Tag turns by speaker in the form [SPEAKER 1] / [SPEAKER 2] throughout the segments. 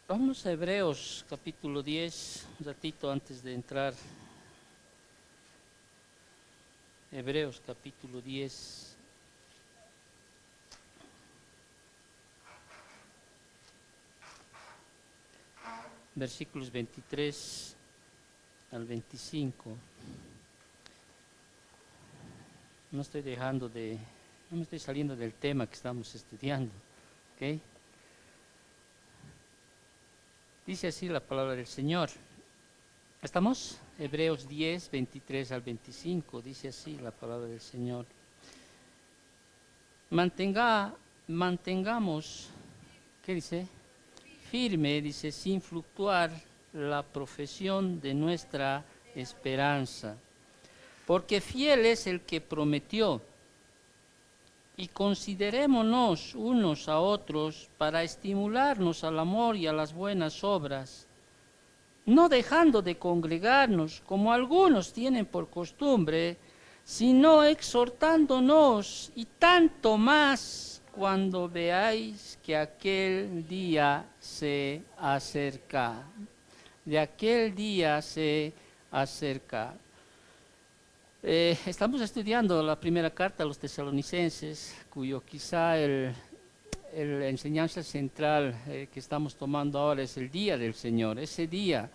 [SPEAKER 1] Vamos a Hebreos capítulo 10, un ratito antes de entrar. Hebreos capítulo 10. Versículos 23 al 25. No me estoy saliendo del tema que estamos estudiando, ¿ok? Dice así la palabra del Señor. ¿Estamos? Hebreos 10, 23 al 25, dice así la palabra del Señor. Mantengamos, ¿qué dice? Firme, dice, sin fluctuar la profesión de nuestra esperanza, porque fiel es el que prometió. Y considerémonos unos a otros para estimularnos al amor y a las buenas obras, no dejando de congregarnos como algunos tienen por costumbre, sino exhortándonos, y tanto más cuando veáis que aquel día se acerca. De aquel día se acerca. Estamos estudiando la primera carta a los tesalonicenses, cuyo quizá la enseñanza central que estamos tomando ahora es el día del Señor, ese día.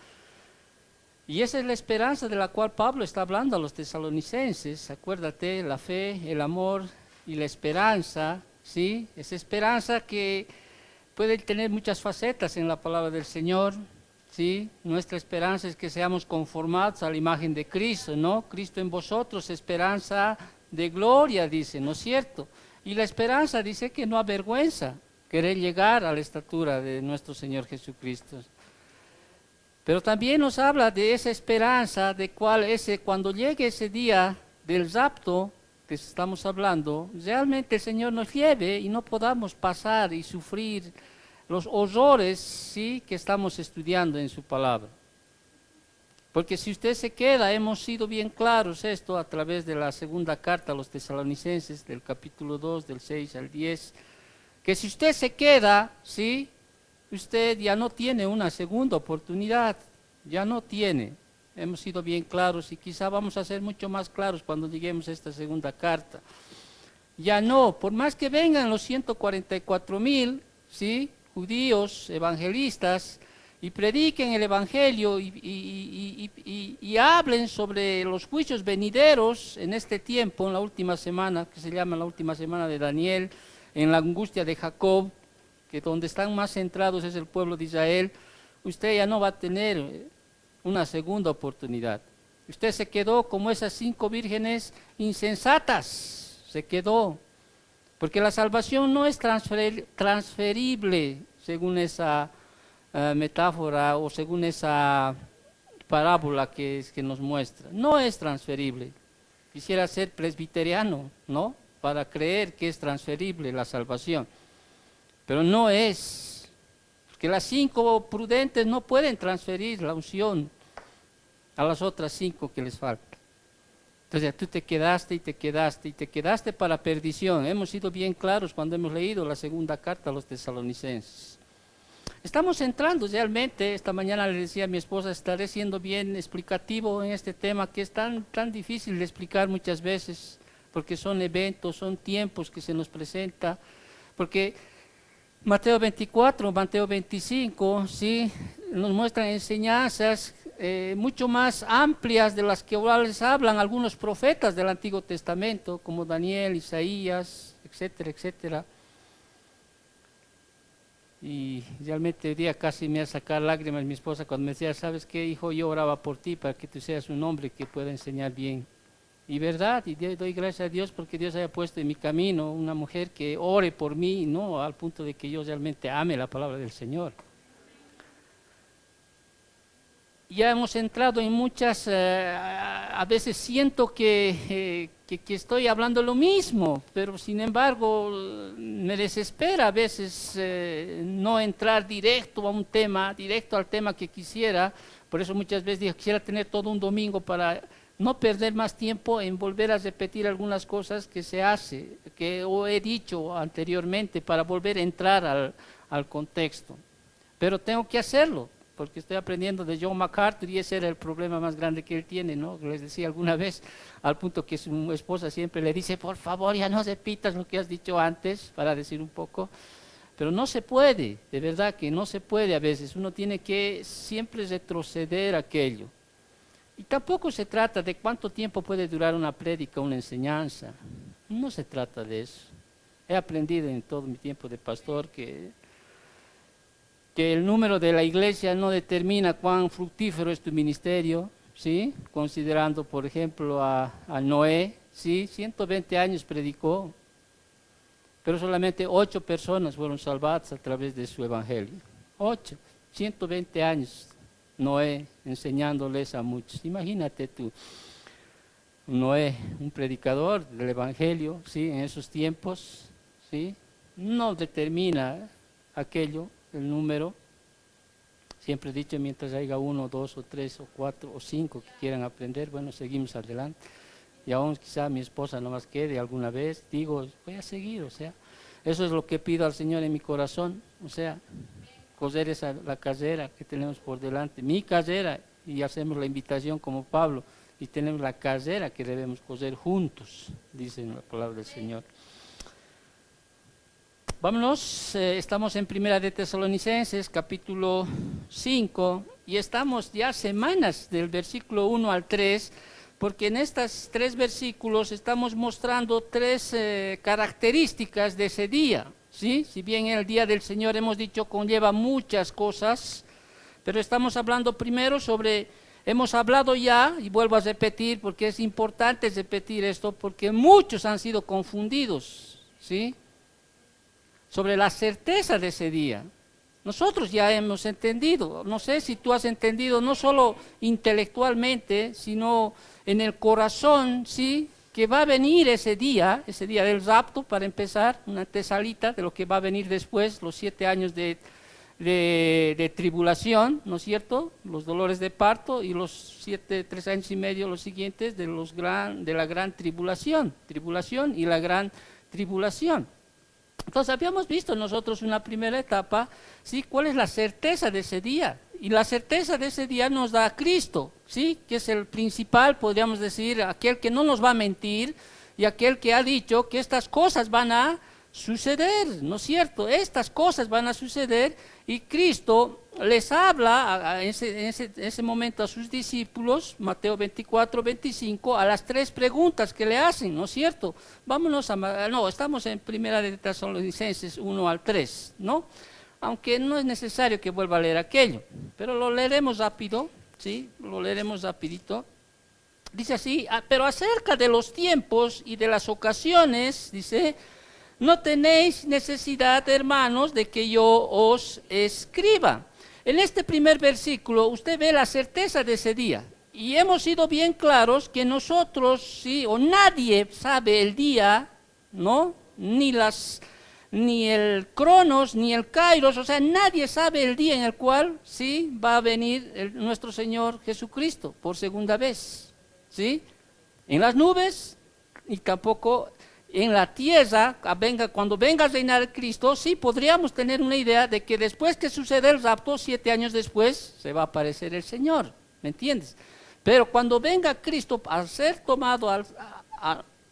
[SPEAKER 1] Y esa es la esperanza de la cual Pablo está hablando a los tesalonicenses. Acuérdate, la fe, el amor y la esperanza, ¿sí? Esa esperanza que puede tener muchas facetas en la palabra del Señor, ¿sí? Nuestra esperanza es que seamos conformados a la imagen de Cristo, ¿no? Cristo en vosotros, esperanza de gloria, dice, ¿no es cierto? Y la esperanza dice que no avergüenza querer llegar a la estatura de nuestro Señor Jesucristo. Pero también nos habla de esa esperanza de cuando llegue ese día del rapto que estamos hablando, realmente el Señor nos lleve y no podamos pasar y sufrir los horrores, ¿sí?, que estamos estudiando en su palabra. Porque si usted se queda, hemos sido bien claros esto a través de la segunda carta a los tesalonicenses, del capítulo 2, del 6 al 10, que si usted se queda, ¿sí?, usted ya no tiene una segunda oportunidad, ya no tiene. Hemos sido bien claros y quizá vamos a ser mucho más claros cuando lleguemos a esta segunda carta. Ya no, por más que vengan los 144,000, ¿sí?, judíos, evangelistas, y prediquen el evangelio y hablen sobre los juicios venideros en este tiempo, en la última semana, que se llama la última semana de Daniel, en la angustia de Jacob, que donde están más centrados es el pueblo de Israel, usted ya no va a tener una segunda oportunidad. Usted se quedó como esas 5 vírgenes insensatas, se quedó, porque la salvación no es transferible, según esa metáfora o según esa parábola que nos muestra. No es transferible. Quisiera ser presbiteriano, ¿no?, para creer que es transferible la salvación. Pero no es, porque las 5 prudentes no pueden transferir la unción a las otras 5 que les falta. Entonces tú te quedaste y te quedaste y te quedaste para perdición. Hemos sido bien claros cuando hemos leído la segunda carta a los tesalonicenses. Estamos entrando realmente, esta mañana le decía a mi esposa, estaré siendo bien explicativo en este tema que es tan difícil de explicar muchas veces, porque son eventos, son tiempos que se nos presenta, porque Mateo 24, Mateo 25, ¿sí?, nos muestran enseñanzas mucho más amplias de las que ahora les hablan algunos profetas del Antiguo Testamento, como Daniel, Isaías, etcétera, etcétera. Y realmente hoy día casi me hace sacar lágrimas mi esposa cuando me decía, ¿sabes qué, hijo? Yo oraba por ti para que tú seas un hombre que pueda enseñar bien. Y verdad, y doy gracias a Dios porque Dios haya puesto en mi camino una mujer que ore por mí, no al punto de que yo realmente ame la palabra del Señor. Ya hemos entrado en muchas, a veces siento que estoy hablando lo mismo, pero sin embargo me desespera a veces no entrar directo al tema que quisiera. Por eso muchas veces digo, quisiera tener todo un domingo para no perder más tiempo en volver a repetir algunas cosas que se hace, que he dicho anteriormente, para volver a entrar al contexto. pero tengo que hacerlo, porque estoy aprendiendo de John MacArthur y ese era el problema más grande que él tiene, ¿no? Les decía alguna vez, al punto que su esposa siempre le dice, por favor, ya no repitas lo que has dicho antes, para decir un poco, pero no se puede, de verdad que no se puede a veces, uno tiene que siempre retroceder aquello. Y tampoco se trata de cuánto tiempo puede durar una prédica, una enseñanza, no se trata de eso. He aprendido en todo mi tiempo de pastor que el número de la iglesia no determina cuán fructífero es tu ministerio, ¿sí? Considerando, por ejemplo, a Noé, ¿sí? 120 años predicó, pero solamente 8 personas fueron salvadas a través de su evangelio. 8, 120 años Noé enseñándoles a muchos. Imagínate tú, Noé, un predicador del evangelio, ¿sí? En esos tiempos, ¿sí? No determina aquello, el número. Siempre he dicho, mientras haya 1, 2 o 3 o 4 o 5 que quieran aprender, bueno, seguimos adelante. Y aún quizá mi esposa no más quede alguna vez, digo, voy a seguir, o sea, eso es lo que pido al Señor en mi corazón, o sea, coser esa la carrera que tenemos por delante, mi carrera, y hacemos la invitación como Pablo, y tenemos la carrera que debemos coser juntos, dice la palabra del Señor. Vámonos, estamos en Primera de Tesalonicenses, capítulo 5, y estamos ya semanas del versículo 1 al 3, porque en estos 3 versículos estamos mostrando 3 características de ese día, ¿sí? Si bien el día del Señor hemos dicho conlleva muchas cosas, pero estamos hablando primero sobre, hemos hablado ya, y vuelvo a repetir, porque es importante repetir esto, porque muchos han sido confundidos, ¿sí? Sobre la certeza de ese día. Nosotros ya hemos entendido, no sé si tú has entendido, no solo intelectualmente, sino en el corazón, ¿sí? Que va a venir ese día del rapto, para empezar, una antesala de lo que va a venir después, los 7 años de tribulación, ¿no es cierto? Los dolores de parto y los 3 años y medio, los siguientes, de la gran tribulación y la gran tribulación. Entonces habíamos visto nosotros una primera etapa, ¿sí? ¿Cuál es la certeza de ese día? Y la certeza de ese día nos da a Cristo, ¿sí? Que es el principal, podríamos decir, aquel que no nos va a mentir y aquel que ha dicho que estas cosas van a suceder, ¿no es cierto? Estas cosas van a suceder y Cristo les habla en ese momento a sus discípulos, Mateo 24, 25, a las 3 preguntas que le hacen, ¿no es cierto? Vámonos estamos en Primera de Tesalonicenses 1 al 3, ¿no? Aunque no es necesario que vuelva a leer aquello, pero lo leeremos rápido, ¿sí? Lo leeremos rapidito. Dice así, pero acerca de los tiempos y de las ocasiones, dice, no tenéis necesidad, hermanos, de que yo os escriba. En este primer versículo usted ve la certeza de ese día. Y hemos sido bien claros que nosotros, sí, o nadie sabe el día, ¿no? Ni el Cronos, ni el Kairos, o sea, nadie sabe el día en el cual, sí, va a venir nuestro Señor Jesucristo por segunda vez, ¿sí? En las nubes y tampoco en la tierra, cuando venga a reinar Cristo, sí podríamos tener una idea de que después que sucede el rapto, 7 años después, se va a aparecer el Señor, ¿me entiendes? Pero cuando venga Cristo a ser tomado,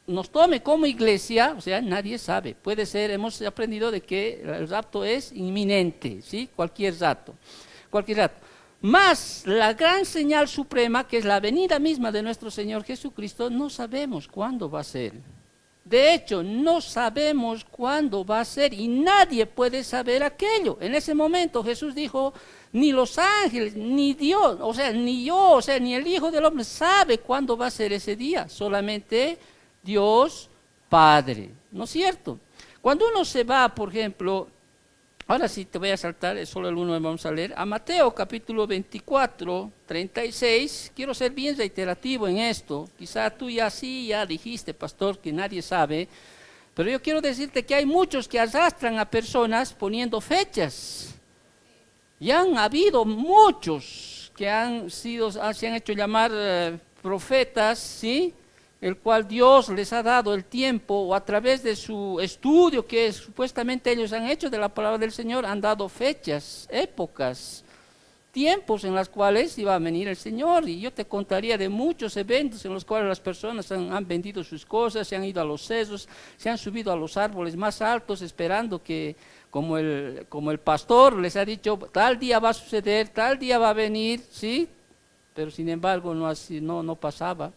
[SPEAKER 1] nos tome como iglesia, o sea, nadie sabe, puede ser, hemos aprendido de que el rapto es inminente, ¿sí? Cualquier rato. Más la gran señal suprema, que es la venida misma de nuestro Señor Jesucristo, no sabemos cuándo va a ser. De hecho, no sabemos cuándo va a ser y nadie puede saber aquello. En ese momento Jesús dijo, ni los ángeles, ni Dios, o sea, ni yo, o sea, ni el Hijo del Hombre sabe cuándo va a ser ese día. Solamente Dios Padre, ¿no es cierto? Cuando uno se va, por ejemplo, ahora sí te voy a saltar, es solo el 1 vamos a leer, a Mateo capítulo 24, 36, quiero ser bien reiterativo en esto, quizá tú ya dijiste, pastor, que nadie sabe, pero yo quiero decirte que hay muchos que arrastran a personas poniendo fechas, y han habido muchos que se han hecho llamar profetas, ¿sí? el cual Dios les ha dado el tiempo, o a través de su estudio que supuestamente ellos han hecho de la palabra del Señor, han dado fechas, épocas, tiempos en los cuales iba a venir el Señor. Y yo te contaría de muchos eventos en los cuales las personas han vendido sus cosas, se han ido a los sesos, se han subido a los árboles más altos esperando que, como el pastor les ha dicho, tal día va a suceder, tal día va a venir, ¿sí? Pero sin embargo no pasaba.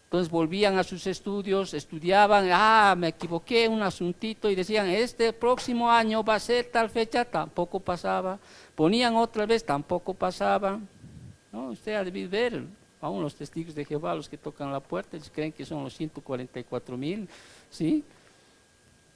[SPEAKER 1] Entonces volvían a sus estudios, estudiaban, me equivoqué un asuntito, y decían, este próximo año va a ser tal fecha, tampoco pasaba. Ponían otra vez, tampoco pasaba. ¿No? Usted ha debido ver, aún los testigos de Jehová, los que tocan la puerta, ellos creen que son los 144,000, ¿sí?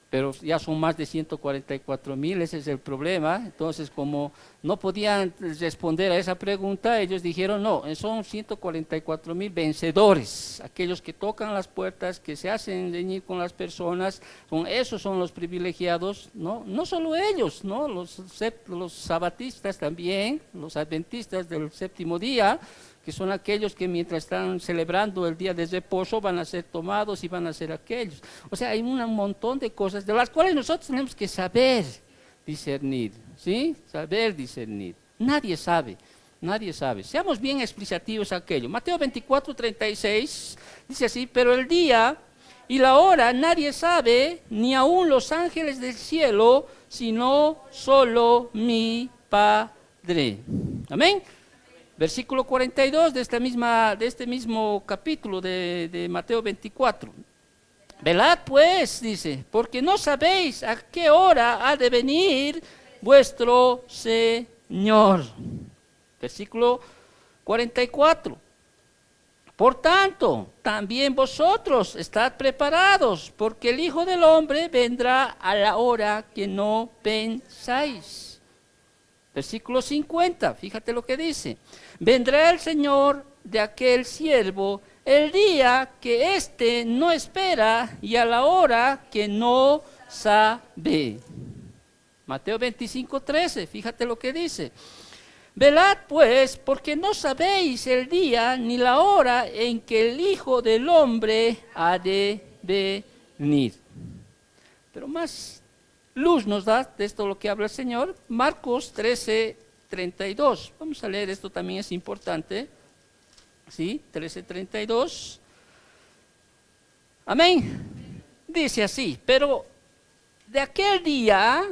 [SPEAKER 1] Pero ya son más de 144,000, ese es el problema. Entonces, como no podían responder a esa pregunta, ellos dijeron, no, son 144,000 vencedores, aquellos que tocan las puertas, que se hacen reñir con las personas, esos son los privilegiados, no solo ellos, ¿no? Los sabatistas también, los adventistas del séptimo día, que son aquellos que mientras están celebrando el día de reposo van a ser tomados y van a ser aquellos. O sea, hay un montón de cosas de las cuales nosotros tenemos que saber discernir, ¿sí? Saber discernir. Nadie sabe. Seamos bien explicativos a aquello. Mateo 24:36 dice así, pero el día y la hora nadie sabe, ni aun los ángeles del cielo, sino solo mi Padre. Amén. Versículo 42 de este mismo capítulo de Mateo 24. Velad pues, dice, porque no sabéis a qué hora ha de venir vuestro Señor. Versículo 44. Por tanto, también vosotros estad preparados, porque el Hijo del Hombre vendrá a la hora que no pensáis. Versículo 50, fíjate lo que dice. Vendrá el Señor de aquel siervo el día que éste no espera y a la hora que no sabe. Mateo 25:13, fíjate lo que dice. Velad pues, porque no sabéis el día ni la hora en que el Hijo del Hombre ha de venir. Pero más luz nos da de esto lo que habla el Señor. Marcos 13:32. Vamos a leer, esto también es importante. ¿Sí? 13:32. Amén. Dice así, pero de aquel día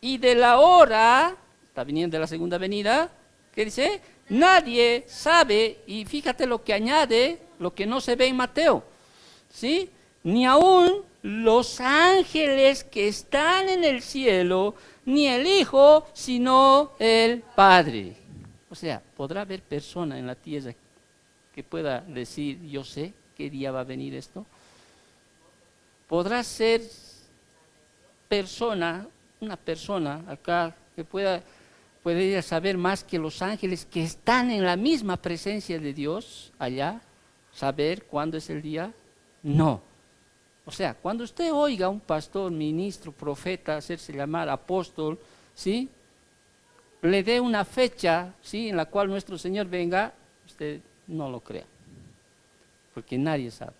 [SPEAKER 1] y de la hora, está viniendo de la segunda venida, ¿qué dice? Nadie sabe, y fíjate lo que añade, lo que no se ve en Mateo, ¿sí? Ni aún los ángeles que están en el cielo, ni el Hijo, sino el Padre. O sea, ¿podrá haber persona en la tierra que pueda decir, yo sé qué día va a venir esto? ¿Podrá ser una persona acá que pueda saber más que los ángeles que están en la misma presencia de Dios allá, saber cuándo es el día? No. O sea, cuando usted oiga a un pastor, ministro, profeta, hacerse llamar apóstol, ¿sí? Le dé una fecha, ¿sí? En la cual nuestro Señor venga, usted no lo crea, porque nadie sabe.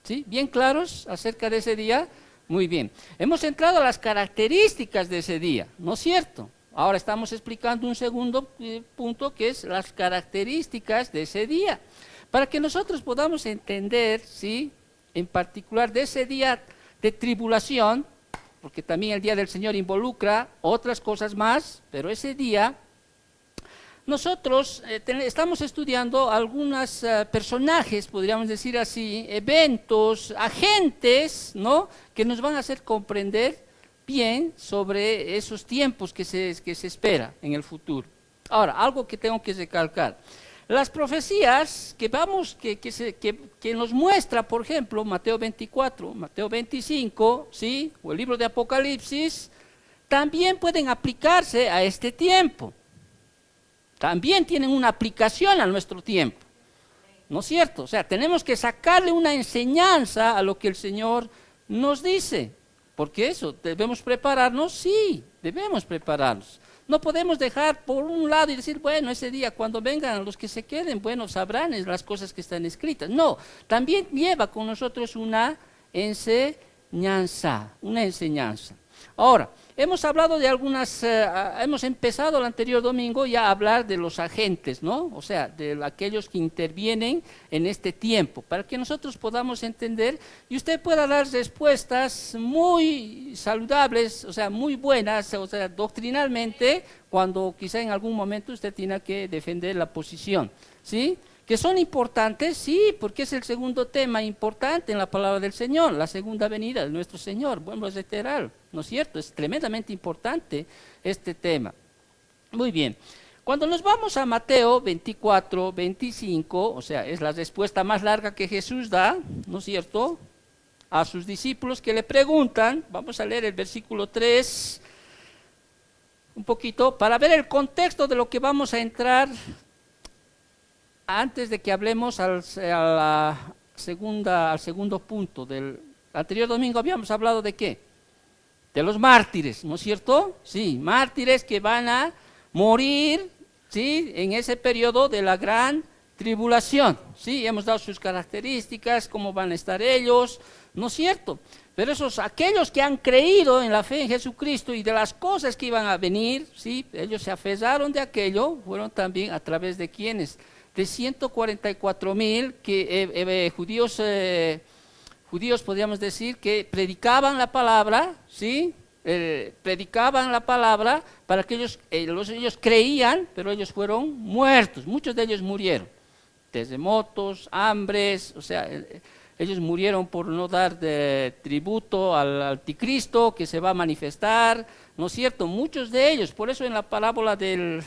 [SPEAKER 1] ¿Sí? ¿Bien claros acerca de ese día? Muy bien. Hemos entrado a las características de ese día, ¿no es cierto? Ahora estamos explicando un segundo punto, que es las características de ese día, para que nosotros podamos entender, ¿sí? En particular de ese día de tribulación, porque también el día del Señor involucra otras cosas más, pero ese día nosotros estamos estudiando algunos personajes, podríamos decir así, eventos, agentes, ¿no? Que nos van a hacer comprender bien sobre esos tiempos que se espera en el futuro. Ahora, algo que tengo que recalcar. Las profecías que nos muestra, por ejemplo, Mateo 24, Mateo 25, ¿sí? O el libro de Apocalipsis, también pueden aplicarse a este tiempo. También tienen una aplicación a nuestro tiempo. ¿No es cierto? O sea, tenemos que sacarle una enseñanza a lo que el Señor nos dice. Porque eso, ¿debemos prepararnos? Sí, debemos prepararnos. No podemos dejar por un lado y decir, bueno, ese día cuando vengan los que se queden, bueno, sabrán las cosas que están escritas. No, también lleva con nosotros una enseñanza, una enseñanza. Ahora, hemos hablado de hemos empezado el anterior domingo ya a hablar de los agentes, ¿no? O sea, de aquellos que intervienen en este tiempo, para que nosotros podamos entender y usted pueda dar respuestas muy saludables, o sea, muy buenas, o sea, doctrinalmente, cuando quizá en algún momento usted tenga que defender la posición, ¿sí? Que son importantes, sí, porque es el segundo tema importante en la palabra del Señor, la segunda venida de nuestro Señor. Vuelvo a reiterar, ¿no es cierto? Es tremendamente importante este tema. Muy bien, cuando nos vamos a Mateo 24, 25, o sea, es la respuesta más larga que Jesús da, ¿no es cierto?, a sus discípulos que le preguntan. Vamos a leer el versículo 3, un poquito, para ver el contexto de lo que vamos a entrar. Antes de que hablemos al segundo punto del anterior domingo, habíamos hablado de ¿qué? De los mártires, ¿no es cierto? Sí, mártires que van a morir, ¿sí?, en ese periodo de la gran tribulación, ¿sí? Hemos dado sus características, cómo van a estar ellos, ¿no es cierto? Pero aquellos que han creído en la fe en Jesucristo y de las cosas que iban a venir, ¿sí?, ellos se aferraron de aquello, fueron también a través de quienes, de 144,000 judíos podríamos decir, que predicaban la palabra, ¿sí? Predicaban la palabra para que ellos creían, pero ellos fueron muertos, muchos de ellos murieron, terremotos, hambres, o sea, ellos murieron por no dar tributo al anticristo que se va a manifestar, ¿no es cierto? Muchos de ellos, por eso en la parábola ¿te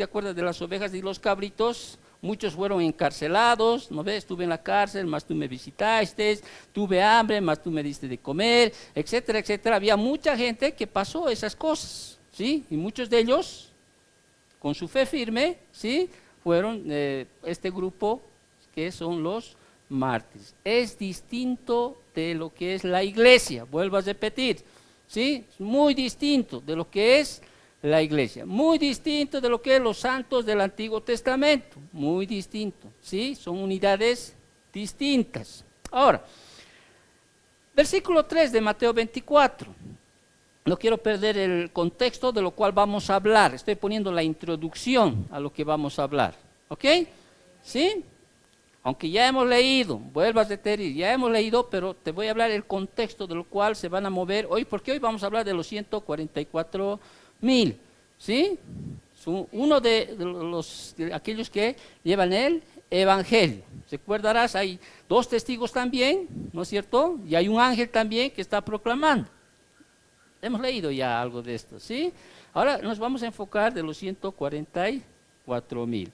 [SPEAKER 1] acuerdas de las ovejas y los cabritos? Muchos fueron encarcelados, ¿no ves? Estuve en la cárcel, mas tú me visitaste, tuve hambre, mas tú me diste de comer, etcétera, etcétera. Había mucha gente que pasó esas cosas, ¿sí? Y muchos de ellos, con su fe firme, ¿sí?, fueron este grupo que son los mártires. Es distinto de lo que es la iglesia, vuelvo a repetir, ¿sí? Es muy distinto de lo que es la iglesia, muy distinto de lo que es los santos del Antiguo Testamento, muy distinto, ¿sí? Son unidades distintas. Ahora, versículo 3 de Mateo 24, no quiero perder el contexto de lo cual vamos a hablar, estoy poniendo la introducción a lo que vamos a hablar, ¿ok? ¿Sí? Aunque ya hemos leído, vuelvo a repetir, ya hemos leído, pero te voy a hablar el contexto de lo cual se van a mover hoy, porque hoy vamos a hablar de los 144,000, ¿sí? Uno de aquellos que llevan el evangelio. Recordarás, hay 2 testigos también, ¿no es cierto? Y hay un ángel también que está proclamando. Hemos leído ya algo de esto, ¿sí? Ahora nos vamos a enfocar de los 144,000.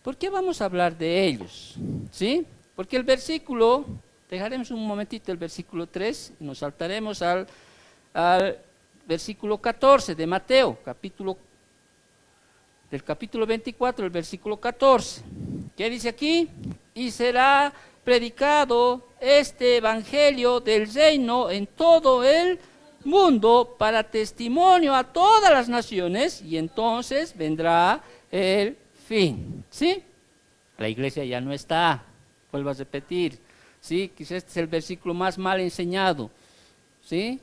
[SPEAKER 1] ¿Por qué vamos a hablar de ellos? ¿Sí? Porque el versículo, dejaremos un momentito el versículo 3 y nos saltaremos al versículo 14 de Mateo, del capítulo 24, el versículo 14. ¿Qué dice aquí? Y será predicado este evangelio del reino en todo el mundo para testimonio a todas las naciones, y entonces vendrá el fin, ¿sí? La iglesia ya no está, vuelvo a repetir, ¿sí? Quizás este es el versículo más mal enseñado, ¿sí?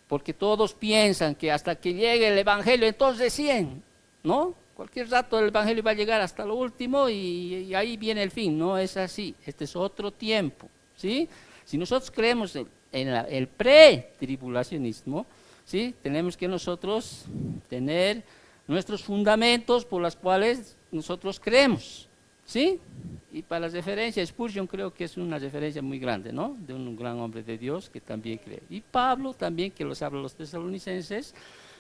[SPEAKER 1] Porque todos piensan que hasta que llegue el evangelio, entonces recién, ¿no? Cualquier rato el evangelio va a llegar hasta lo último y ahí viene el fin. No es así, este es otro tiempo, ¿sí? Si nosotros creemos en el pre-tribulacionismo, ¿sí?, tenemos que nosotros tener nuestros fundamentos por los cuales nosotros creemos, ¿sí? Y para la referencia, Spurgeon creo que es una referencia muy grande, ¿no?, de un gran hombre de Dios que también cree. Y Pablo también, que los habla a los tesalonicenses,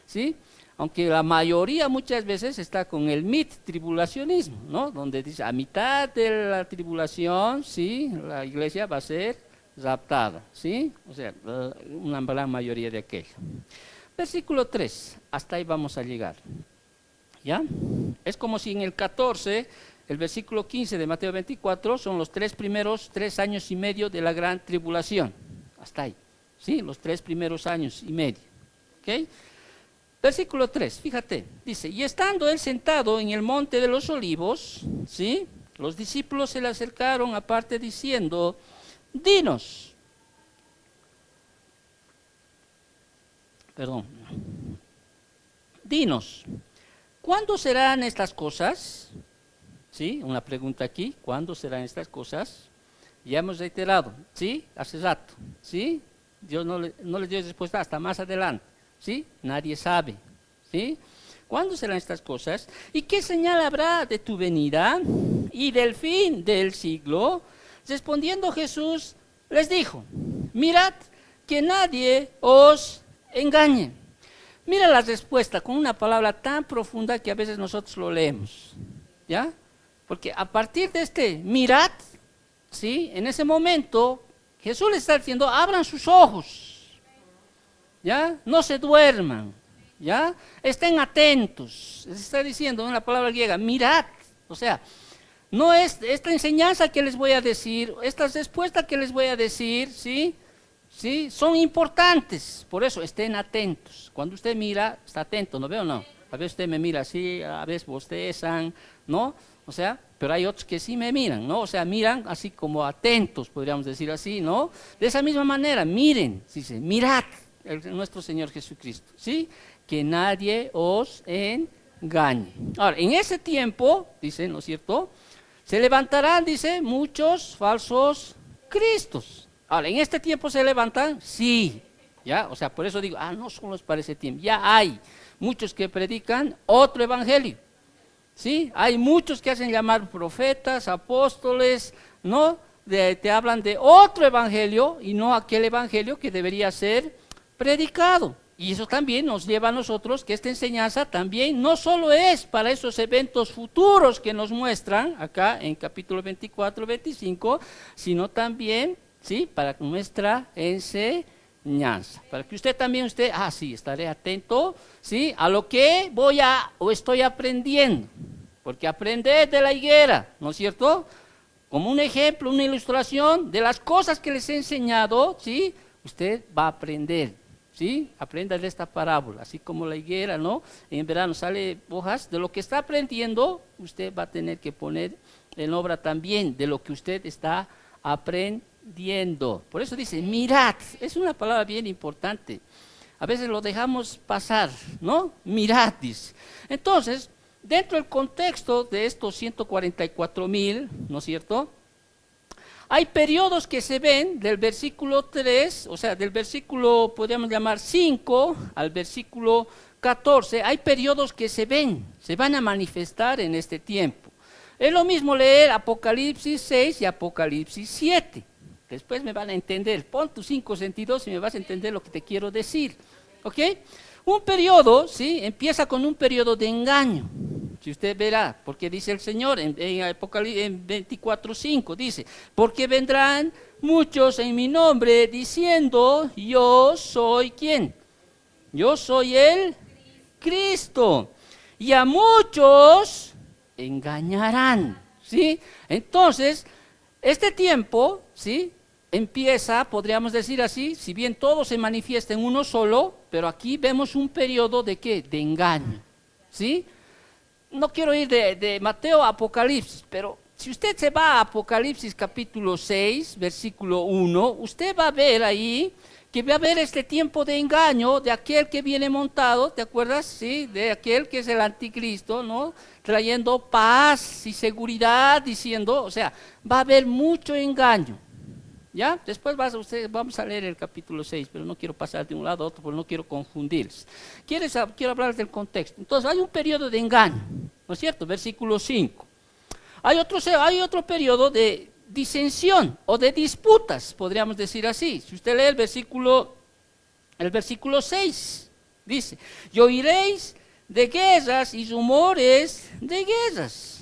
[SPEAKER 1] ¿sí?, aunque la mayoría muchas veces está con el mid-tribulacionismo, ¿no?, donde dice a mitad de la tribulación, ¿sí?, la iglesia va a ser raptada, ¿sí? O sea, una gran mayoría de aquello. Versículo 3, hasta ahí vamos a llegar, ¿ya? Es como si en el 14, el versículo 15 de Mateo 24, son los primeros 3 años y medio de la gran tribulación, hasta ahí, ¿sí? Los 3 primeros años y medio, ¿ok? Versículo 3, fíjate, dice, y estando él sentado en el monte de los olivos, ¿sí? Los discípulos se le acercaron aparte diciendo, dinos, dinos, ¿cuándo serán estas cosas? ¿Sí? Una pregunta aquí, ¿cuándo serán estas cosas? Ya hemos reiterado, ¿sí? Hace rato, ¿sí? Dios no le dio respuesta hasta más adelante, ¿sí? Nadie sabe, ¿sí? ¿Cuándo serán estas cosas? ¿Y qué señal habrá de tu venida y del fin del siglo? Respondiendo Jesús, les dijo, mirad que nadie os engañe. Mira la respuesta con una palabra tan profunda que a veces nosotros lo leemos, ¿ya? Porque a partir de este mirad, ¿sí? En ese momento Jesús les está diciendo, abran sus ojos, ¿ya? No se duerman, ¿ya? Estén atentos. Les está diciendo en la palabra griega, mirad, o sea, no es esta enseñanza que les voy a decir, estas respuestas que les voy a decir, ¿sí? ¿Sí? Son importantes, por eso estén atentos. Cuando usted mira, está atento, ¿no veo o no? A veces usted me mira así, a veces bostezan, ¿no? O sea, pero hay otros que sí me miran, ¿no? O sea, miran así como atentos, podríamos decir así, ¿no? De esa misma manera, miren, dice, mirad, nuestro Señor Jesucristo, ¿sí? Que nadie os engañe. Ahora, en ese tiempo, dice, ¿no es cierto? Se levantarán, dice, muchos falsos cristos. Ahora, ¿en este tiempo se levantan? Sí, ¿ya? O sea, por eso digo, no solo es para ese tiempo, ya hay muchos que predican otro evangelio, ¿sí? Hay muchos que hacen llamar profetas, apóstoles, ¿no? Te hablan de otro evangelio y no aquel evangelio que debería ser predicado. Y eso también nos lleva a nosotros que esta enseñanza también no solo es para esos eventos futuros que nos muestran acá en capítulo 24, 25, sino también, ¿sí? Para nuestra enseñanza, para que usted también, sí, estaré atento, ¿sí? A lo que voy a o estoy aprendiendo, porque aprender de la higuera, ¿no es cierto? Como un ejemplo, una ilustración de las cosas que les he enseñado, ¿sí? Usted va a aprender, ¿sí? Aprenda de esta parábola, así como la higuera, ¿no? En verano sale hojas, de lo que está aprendiendo, usted va a tener que poner en obra también de lo que usted está aprendiendo. Por eso dice, mirad, es una palabra bien importante. A veces lo dejamos pasar, ¿no? Mirad, dice. Entonces, dentro del contexto de estos 144,000, ¿no es cierto? Hay periodos que se ven del versículo 3, o sea, del versículo, podríamos llamar 5, al versículo 14, hay periodos que se ven, se van a manifestar en este tiempo. Es lo mismo leer Apocalipsis 6 y Apocalipsis 7. Después me van a entender. Pon tus 5 sentidos y me vas a entender lo que te quiero decir. ¿Ok? Un periodo, ¿sí? Empieza con un periodo de engaño. Si usted verá, porque dice el Señor en Apocalipsis 24:5, dice, porque vendrán muchos en mi nombre diciendo, yo soy ¿quién? Yo soy el Cristo. Y a muchos engañarán, ¿sí? Entonces, este tiempo, ¿sí? Empieza, podríamos decir así, si bien todo se manifiesta en uno solo, pero aquí vemos un periodo de ¿qué? De engaño, ¿sí? No quiero ir de Mateo a Apocalipsis, pero si usted se va a Apocalipsis capítulo 6, versículo 1, usted va a ver ahí que va a haber este tiempo de engaño de aquel que viene montado, ¿te acuerdas? Sí, de aquel que es el anticristo, ¿no? Trayendo paz y seguridad, diciendo, o sea, va a haber mucho engaño. ¿Ya? Después vamos a leer el capítulo 6, pero no quiero pasar de un lado a otro porque no quiero confundirles. Quiero hablar del contexto. Entonces, hay un periodo de engaño, ¿no es cierto? Versículo 5. Hay otro periodo de disensión o de disputas, podríamos decir así. Si usted lee el versículo 6, dice, y oiréis de guerras y rumores de guerras,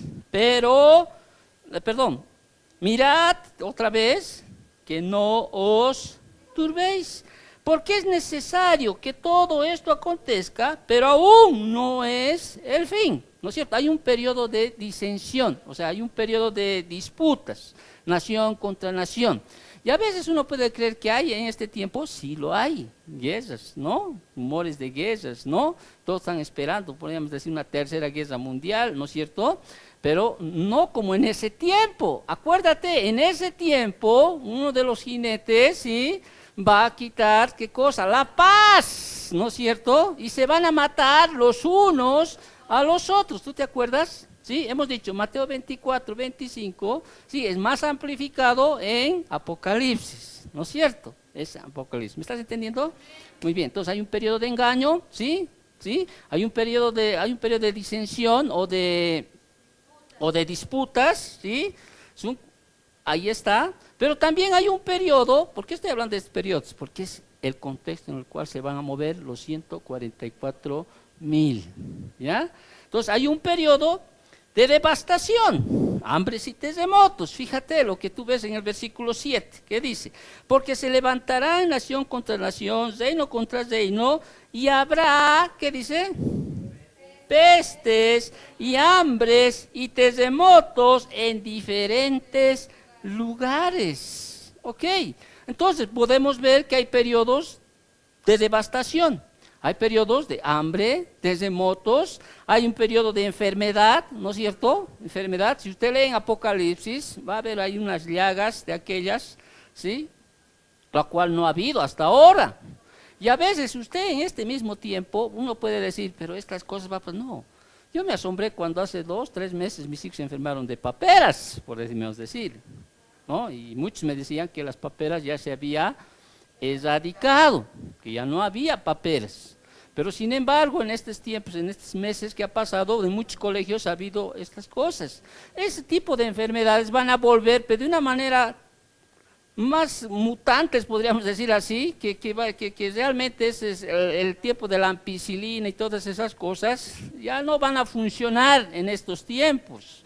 [SPEAKER 1] mirad otra vez, que no os turbéis, porque es necesario que todo esto acontezca, pero aún no es el fin. ¿no es cierto? Hay un periodo de disensión, o sea, hay un periodo de disputas, nación contra nación. Y a veces uno puede creer que hay en este tiempo, sí lo hay, guerras, ¿no? Rumores de guerras, ¿no? Todos están esperando, podríamos decir, una tercera guerra mundial, ¿no es cierto? Pero no como en ese tiempo. Acuérdate, en ese tiempo, uno de los jinetes, ¿sí?, va a quitar, ¿qué cosa? La paz, ¿no es cierto? Y se van a matar los unos a los otros, ¿tú te acuerdas? Sí, hemos dicho Mateo 24, 25, sí, es más amplificado en Apocalipsis, ¿no es cierto? Es Apocalipsis, ¿me estás entendiendo? Muy bien, entonces hay un periodo de engaño, ¿sí? ¿Sí? Hay un periodo de disensión o de disputas, ¿sí? Ahí está, pero también hay un periodo, ¿por qué estoy hablando de estos periodos? Porque es el contexto en el cual se van a mover los 144,000, ¿ya? Entonces hay un periodo de devastación, hambres y terremotos. Fíjate lo que tú ves en el versículo 7, que dice, porque se levantará nación contra nación, reino contra reino, y habrá, ¿qué dice? Pestes y hambres y terremotos en diferentes lugares. Ok, entonces podemos ver que hay periodos de devastación. Hay periodos de hambre, terremotos, hay un periodo de enfermedad, ¿no es cierto? Enfermedad, si usted lee en Apocalipsis, va a ver ahí unas llagas de aquellas, ¿sí? La cual no ha habido hasta ahora. Y a veces usted en este mismo tiempo, uno puede decir, pero estas cosas pues no. Yo me asombré cuando hace 2, 3 meses mis hijos se enfermaron de paperas, por decir, ¿no? Y muchos me decían que las paperas ya se había erradicado, que ya no había papeles. Pero sin embargo, en estos tiempos, en estos meses que ha pasado, en muchos colegios ha habido estas cosas. Ese tipo de enfermedades van a volver, pero de una manera más mutantes, podríamos decir así, que realmente ese es el tiempo de la ampicilina y todas esas cosas, ya no van a funcionar en estos tiempos.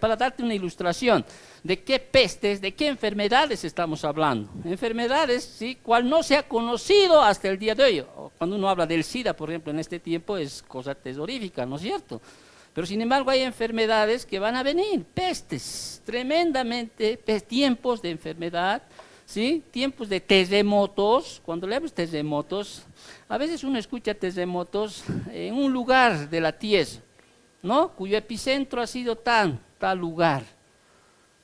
[SPEAKER 1] Para darte una ilustración, ¿de qué pestes, de qué enfermedades estamos hablando? Enfermedades, ¿sí?, cual no se ha conocido hasta el día de hoy. Cuando uno habla del SIDA, por ejemplo, en este tiempo es cosa terrorífica, ¿no es cierto? Pero sin embargo hay enfermedades que van a venir, pestes, tremendamente, tiempos de enfermedad, ¿sí?, tiempos de terremotos. Cuando leemos terremotos, a veces uno escucha terremotos en un lugar de la tierra, ¿no?, cuyo epicentro ha sido tal lugar.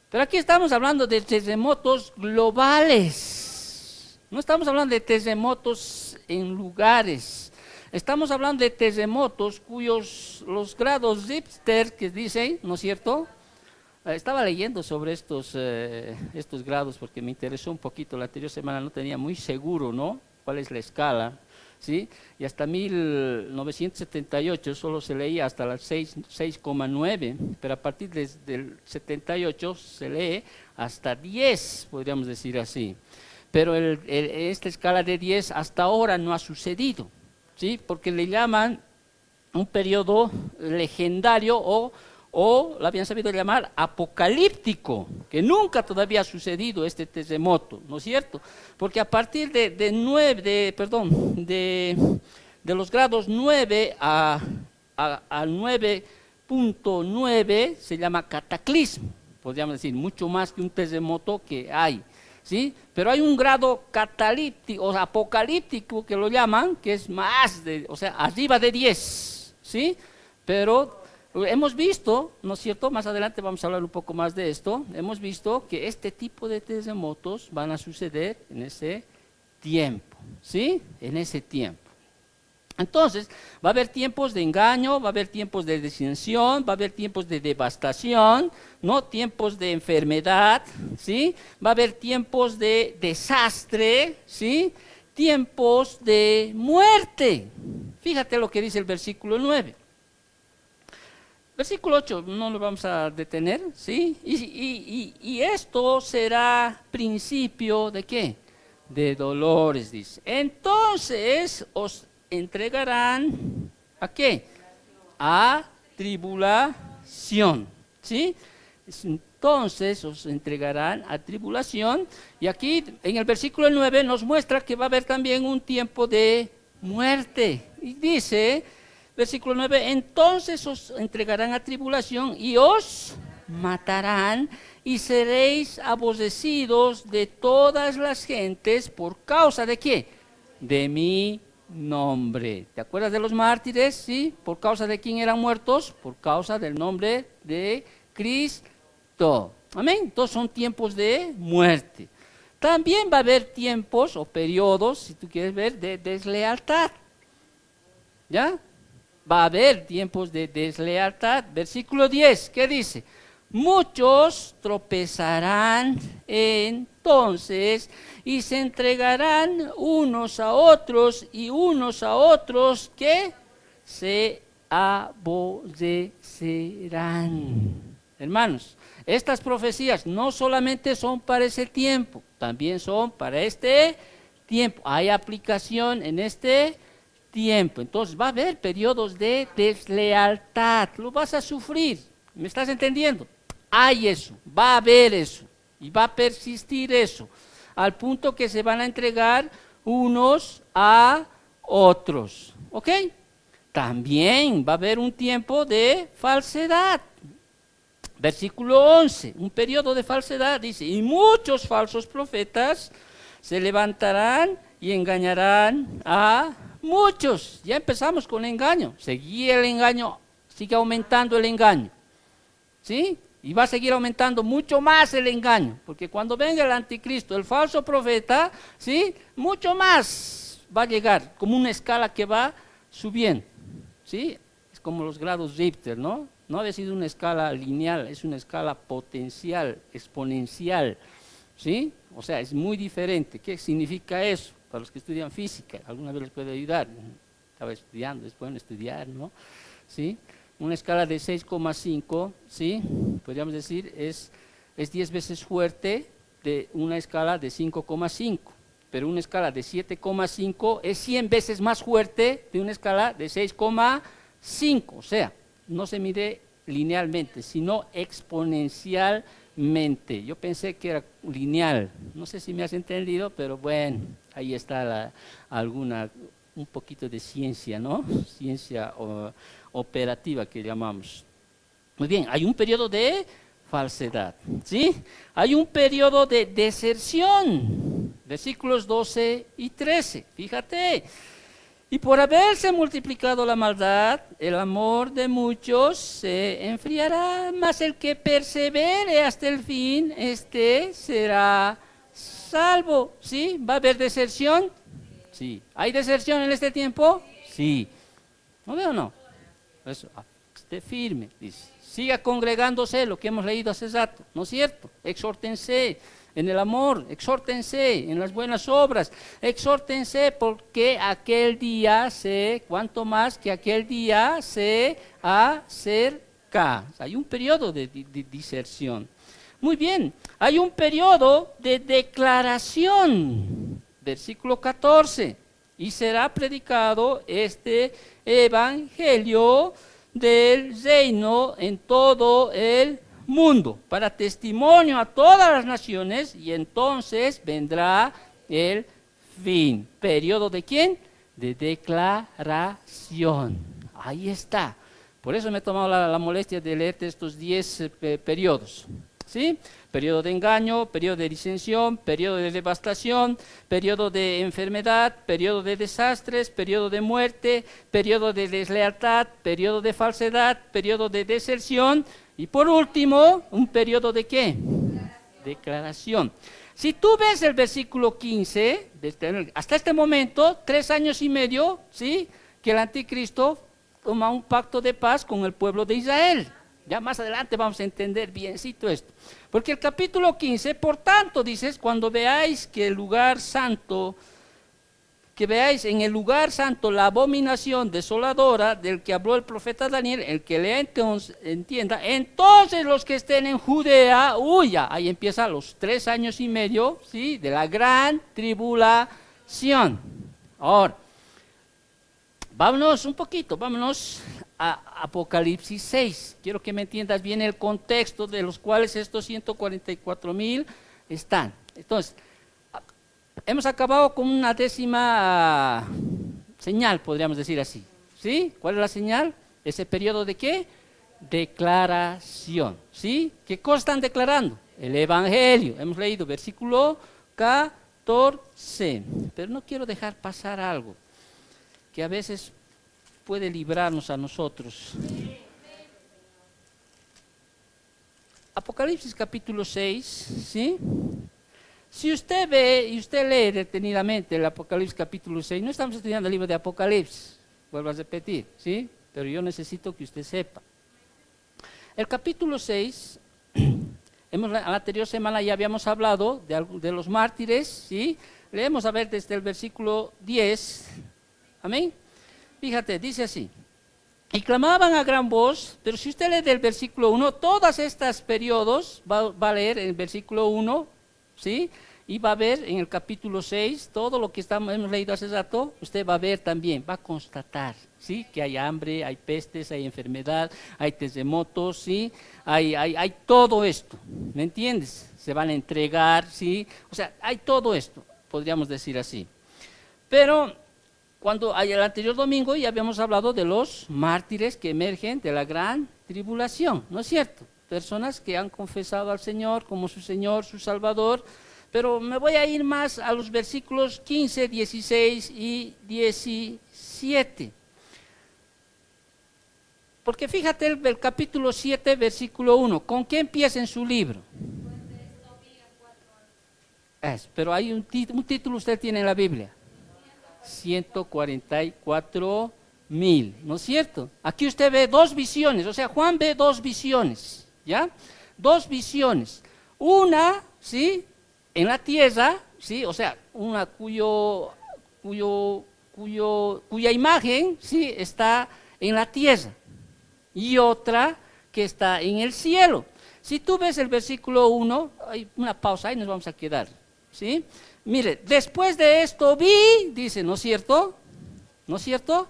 [SPEAKER 1] Pero aquí estamos hablando de terremotos globales, no estamos hablando de terremotos en lugares, estamos hablando de terremotos cuyos los grados Richter que dicen, ¿no es cierto? Estaba leyendo sobre estos grados porque me interesó un poquito, la anterior semana no tenía muy seguro, ¿no?, cuál es la escala. ¿Sí? Y hasta 1978 solo se leía hasta las 6,9, pero a partir del 78 se lee hasta 10, podríamos decir así. Pero esta escala de 10 hasta ahora no ha sucedido, ¿sí?, porque le llaman un periodo legendario o lo habían sabido llamar apocalíptico, que nunca todavía ha sucedido este terremoto, ¿no es cierto? Porque a partir de los grados 9 a 9,9 se llama cataclismo, podríamos decir, mucho más que un terremoto que hay, ¿sí? Pero hay un grado catalíptico, o sea, apocalíptico que lo llaman, que es más o sea, arriba de 10, ¿sí? Pero hemos visto, ¿no es cierto?, más adelante vamos a hablar un poco más de esto, hemos visto que este tipo de terremotos van a suceder en ese tiempo, ¿sí?, en ese tiempo. Entonces, va a haber tiempos de engaño, va a haber tiempos de disensión, va a haber tiempos de devastación, ¿no?, tiempos de enfermedad, ¿sí?, va a haber tiempos de desastre, ¿sí?, tiempos de muerte. Fíjate lo que dice el versículo 9. Versículo 8, no lo vamos a detener, ¿sí? Y esto será principio ¿de qué? De dolores, dice. Entonces os entregarán, ¿a qué? A tribulación, ¿sí? Entonces os entregarán a tribulación. Y aquí en el versículo 9 nos muestra que va a haber también un tiempo de muerte. Y dice, Versículo 9, entonces os entregarán a tribulación y os matarán y seréis aborrecidos de todas las gentes por causa de ¿qué? De mi nombre. ¿Te acuerdas de los mártires? ¿Sí? ¿Por causa de quién eran muertos? Por causa del nombre de Cristo. Amén. Entonces son tiempos de muerte. También va a haber tiempos o periodos, si tú quieres ver, de deslealtad. ¿Ya? Va a haber tiempos de deslealtad. Versículo 10, ¿qué dice? Muchos tropezarán entonces y se entregarán unos a otros y unos a otros que se aborrecerán. Hermanos, estas profecías no solamente son para ese tiempo, también son para este tiempo. Hay aplicación en este tiempo. Entonces va a haber periodos de deslealtad. Lo vas a sufrir. ¿Me estás entendiendo? Hay eso, va a haber eso y va a persistir eso, al punto que se van a entregar unos a otros. ¿Ok? También va a haber un tiempo de falsedad. Versículo 11, un periodo de falsedad, dice, y muchos falsos profetas se levantarán y engañarán a muchos. Ya empezamos con el engaño, seguía el engaño, sigue aumentando el engaño, ¿sí? Y va a seguir aumentando mucho más el engaño, porque cuando venga el anticristo, el falso profeta, ¿sí? Mucho más va a llegar, como una escala que va subiendo, ¿sí? Es como los grados Richter, ¿no? No ha sido una escala lineal, es una escala potencial, exponencial, ¿sí? O sea, es muy diferente. ¿Qué significa eso? Para los que estudian física, alguna vez les puede ayudar. Estaba estudiando, es bueno estudiar, ¿no? ¿Sí? Una escala de 6,5, ¿sí? Podríamos decir, es 10 veces fuerte de una escala de 5,5. Pero una escala de 7,5 es 100 veces más fuerte de una escala de 6,5. O sea, no se mide linealmente, sino exponencialmente. Yo pensé que era lineal, no sé si me has entendido, pero bueno, ahí está un poquito de ciencia, ¿no? Ciencia operativa que llamamos. Muy bien, hay un periodo de falsedad, ¿sí? Hay un periodo de deserción, versículos 12 y 13, fíjate. Y por haberse multiplicado la maldad, el amor de muchos se enfriará, mas el que persevere hasta el fin, este será salvo. ¿Sí? ¿Va a haber deserción? Sí. ¿Hay deserción en este tiempo? Sí. ¿No veo o no? Eso, esté firme, dice. Siga congregándose, lo que hemos leído hace rato, ¿no es cierto? Exhórtense en el amor, exhórtense en las buenas obras, exhórtense porque aquel día cuanto más que aquel día se acerca. Hay un periodo de diserción. Muy bien, hay un periodo de declaración. Versículo 14. Y será predicado este evangelio del reino en todo el mundo, para testimonio a todas las naciones, y entonces vendrá el fin. ¿Periodo de quién? De declaración. Ahí está. Por eso me he tomado la molestia de leerte estos 10 periodos. ¿Sí? Periodo de engaño, periodo de disensión, periodo de devastación, periodo de enfermedad, periodo de desastres, periodo de muerte, periodo de deslealtad, periodo de falsedad, periodo de deserción y por último, un periodo de ¿qué? Declaración. Si tú ves el versículo 15, hasta este momento, 3 años y medio, ¿sí? Que el anticristo toma un pacto de paz con el pueblo de Israel. Ya más adelante vamos a entender biencito esto. Porque el capítulo 15, por tanto, dices, cuando veáis que el lugar santo, que veáis en el lugar santo la abominación desoladora del que habló el profeta Daniel, el que lea entonces, entienda, entonces los que estén en Judea, huya. Ahí empieza los 3 años y medio, ¿sí? De la gran tribulación. Ahora, vámonos un poquito, vámonos a Apocalipsis 6. Quiero que me entiendas bien el contexto de los cuales estos 144,000 están. Entonces, hemos acabado con una 10ª señal, podríamos decir así. ¿sí? ¿Cuál es la señal? Ese periodo de ¿qué? Declaración, ¿sí? ¿Qué cosa están declarando? El Evangelio. Hemos leído versículo 14. Pero no quiero dejar pasar algo que a veces puede librarnos a nosotros. Apocalipsis capítulo 6, ¿sí? Si usted ve y usted lee detenidamente el Apocalipsis capítulo 6, no estamos estudiando el libro de Apocalipsis, vuelvo a repetir, ¿sí? Pero yo necesito que usted sepa. El capítulo 6, la anterior semana ya habíamos hablado de los mártires, ¿sí? Leemos a ver desde el versículo 10, amén. Fíjate, dice así. Y clamaban a gran voz, pero si usted lee del versículo 1, todos estos periodos va a leer en el versículo 1, ¿sí? Y va a ver en el capítulo 6, todo lo que hemos leído hace rato, usted va a ver también, va a constatar, ¿sí? Que hay hambre, hay pestes, hay enfermedad, hay terremotos, ¿sí? Hay todo esto, ¿me entiendes? Se van a entregar, ¿sí? O sea, hay todo esto, podríamos decir así. Pero cuando el anterior domingo ya habíamos hablado de los mártires que emergen de la gran tribulación, ¿no es cierto? Personas que han confesado al Señor como su Señor, su Salvador. Pero me voy a ir más a los versículos 15, 16 y 17. Porque fíjate el capítulo 7, versículo 1. ¿Con qué empieza en su libro? Pero hay un título usted tiene en la Biblia. 144,000, ¿no es cierto? Aquí usted ve dos visiones, o sea, Juan ve dos visiones, ¿ya? Dos visiones. Una, ¿sí? En la tierra, ¿sí? O sea, una cuya imagen, ¿sí? Está en la tierra y otra que está en el cielo. Si tú ves el versículo 1, hay una pausa, ahí nos vamos a quedar, ¿sí? Mire, después de esto vi, dice, ¿no es cierto? ¿No es cierto?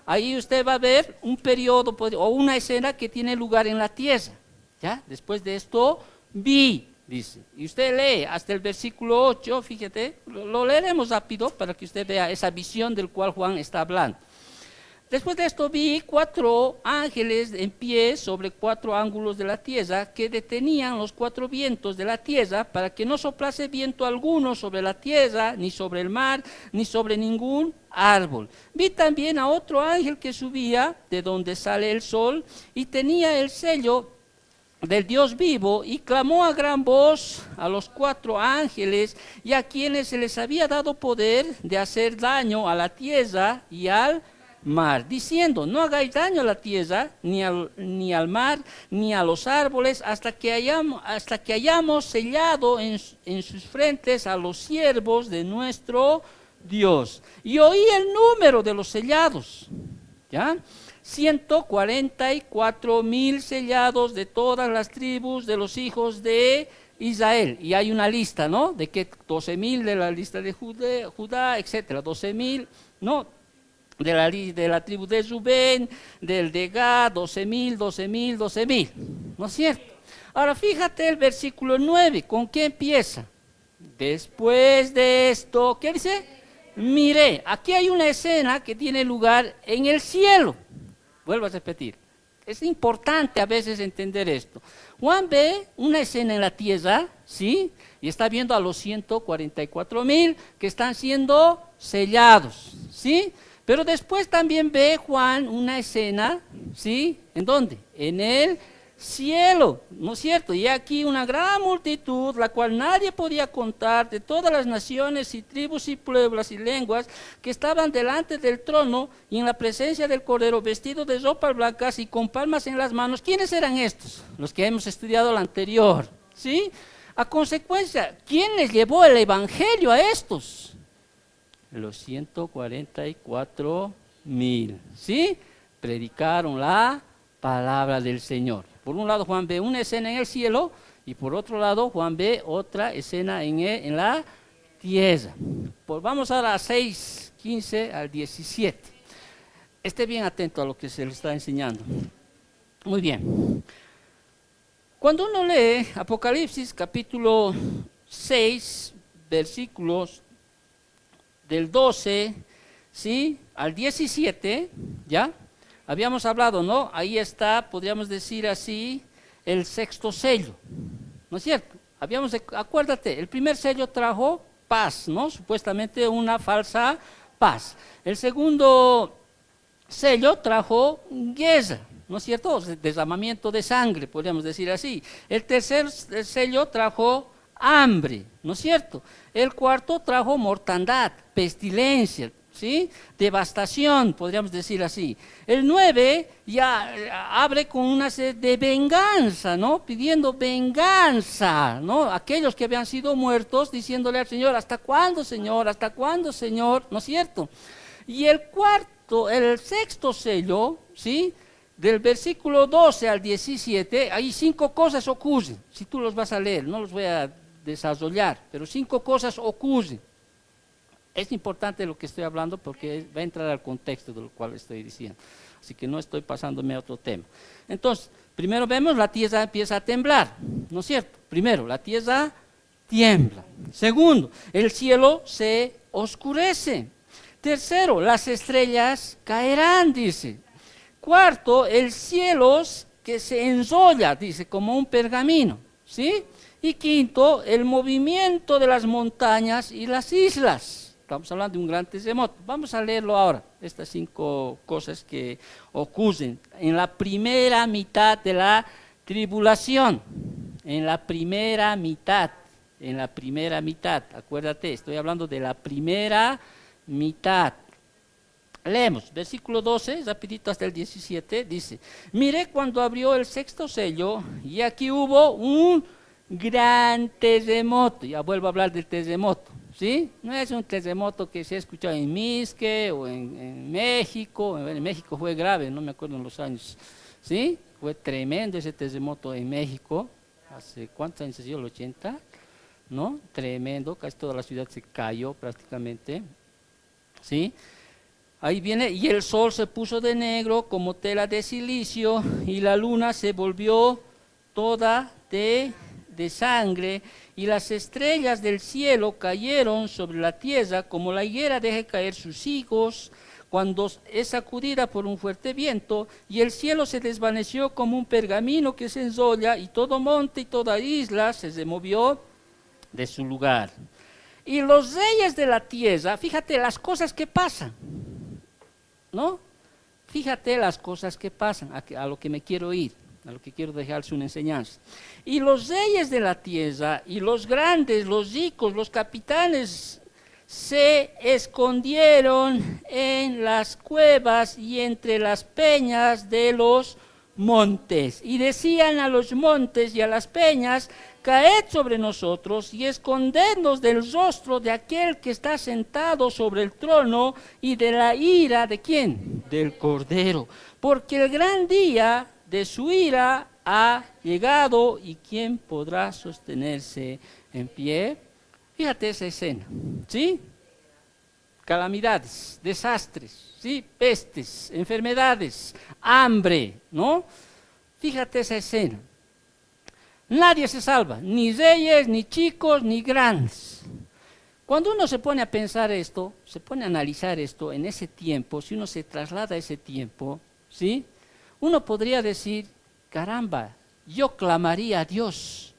[SPEAKER 1] Ahí usted va a ver un periodo o una escena que tiene lugar en la tierra, ¿ya? Después de esto vi, dice, y usted lee hasta el versículo 8, fíjate, lo leeremos rápido para que usted vea esa visión del cual Juan está hablando. Después de esto vi 4 ángeles en pie sobre 4 ángulos de la tierra que detenían los 4 vientos de la tierra para que no soplase viento alguno sobre la tierra, ni sobre el mar, ni sobre ningún árbol. Vi también a otro ángel que subía de donde sale el sol y tenía el sello del Dios vivo y clamó a gran voz a los 4 ángeles y a quienes se les había dado poder de hacer daño a la tierra y al mar, diciendo, no hagáis daño a la tierra, ni al mar, ni a los árboles, hasta que hayamos sellado en sus frentes a los siervos de nuestro Dios. Y oí el número de los sellados, ¿ya? 144,000 sellados de todas las tribus de los hijos de Israel. Y hay una lista, ¿no? De que 12,000 de la lista de Judá, etcétera, 12,000, ¿no? De la tribu de Rubén, del de Gad, 12,000, 12,000, 12,000, ¿no es cierto? Ahora fíjate el versículo 9, ¿con qué empieza? Después de esto, ¿qué dice? Miré, aquí hay una escena que tiene lugar en el cielo. Vuelvo a repetir, es importante a veces entender esto. Juan ve una escena en la tierra, ¿sí? Y está viendo a los 144,000 que están siendo sellados, ¿sí? Pero después también ve Juan una escena, ¿sí? ¿En dónde? En el cielo, ¿no es cierto? Y aquí una gran multitud, la cual nadie podía contar, de todas las naciones y tribus y pueblos y lenguas, que estaban delante del trono y en la presencia del Cordero, vestidos de ropas blancas y con palmas en las manos. ¿Quiénes eran estos? Los que hemos estudiado la anterior, ¿sí? A consecuencia, ¿quién les llevó el evangelio a estos? Los 144,000, ¿sí? Predicaron la palabra del Señor. Por un lado Juan ve una escena en el cielo y por otro lado Juan ve otra escena en la tierra. Pues vamos ahora a 6, 15 al 17. Esté bien atento a lo que se le está enseñando. Muy bien. Cuando uno lee Apocalipsis capítulo 6, versículos del 12, ¿sí? Al 17, ¿ya? Habíamos hablado, ¿no? Ahí está, podríamos decir así, el sexto sello, ¿no es cierto? Acuérdate, el primer sello trajo paz, ¿no? Supuestamente una falsa paz. El segundo sello trajo guerra, ¿no es cierto? Derramamiento de sangre, podríamos decir así. El tercer sello trajo hambre, ¿no es cierto? El cuarto trajo mortandad, pestilencia, ¿sí? Devastación, podríamos decir así. El 9 ya abre con una sed de venganza, ¿no? Pidiendo venganza, ¿no? Aquellos que habían sido muertos, diciéndole al Señor, ¿hasta cuándo, Señor? ¿Hasta cuándo, Señor? ¿No es cierto? Y el sexto sello, ¿sí? Del versículo 12 al 17, ahí 5 cosas ocurren. Si tú los vas a leer, no los voy a desarrollar, pero 5 cosas ocurren. Es importante lo que estoy hablando porque va a entrar al contexto de lo cual estoy diciendo. Así que no estoy pasándome a otro tema. Entonces, primero vemos la tierra empieza a temblar, ¿no es cierto? Primero, la tierra tiembla. Segundo, el cielo se oscurece. Tercero, las estrellas caerán, dice. Cuarto, el cielo que se enrolla, dice, como un pergamino, ¿sí? Y quinto, el movimiento de las montañas y las islas. Estamos hablando de un gran terremoto. Vamos a leerlo ahora, estas 5 cosas que ocurren en la primera mitad de la tribulación. En la primera mitad, acuérdate, estoy hablando de la primera mitad. Leemos, versículo 12, rapidito hasta el 17, dice: miré cuando abrió el sexto sello y aquí hubo un gran terremoto. Ya vuelvo a hablar del terremoto, ¿sí? No es un terremoto que se ha escuchado en Mixque o en México. En México fue grave, no me acuerdo en los años, ¿sí? Fue tremendo ese terremoto en México. ¿Hace cuántos años? ¿El 80? ¿No? Tremendo, casi toda la ciudad se cayó prácticamente, ¿sí? Ahí viene, y el sol se puso de negro como tela de silicio, y la luna se volvió toda de sangre, y las estrellas del cielo cayeron sobre la tierra como la higuera deja caer sus higos cuando es sacudida por un fuerte viento, y el cielo se desvaneció como un pergamino que se enrolla, y todo monte y toda isla se removió de su lugar. Y los reyes de la tierra, fíjate las cosas que pasan, ¿no? Fíjate las cosas que pasan, a lo que me quiero ir, a lo que quiero dejarse una enseñanza. Y los reyes de la tierra, y los grandes, los ricos, los capitanes, se escondieron en las cuevas y entre las peñas de los montes. Y decían a los montes y a las peñas: caed sobre nosotros y escondednos del rostro de aquel que está sentado sobre el trono y de la ira, ¿de quién? Del Cordero. Porque el gran día de su ira ha llegado, y ¿quién podrá sostenerse en pie? Fíjate esa escena, ¿sí? Calamidades, desastres, ¿sí? Pestes, enfermedades, hambre, ¿no? Fíjate esa escena. Nadie se salva, ni reyes, ni chicos, ni grandes. Cuando uno se pone a pensar esto, se pone a analizar esto en ese tiempo, si uno se traslada a ese tiempo, ¿sí? Uno podría decir: caramba, yo clamaría a Dios.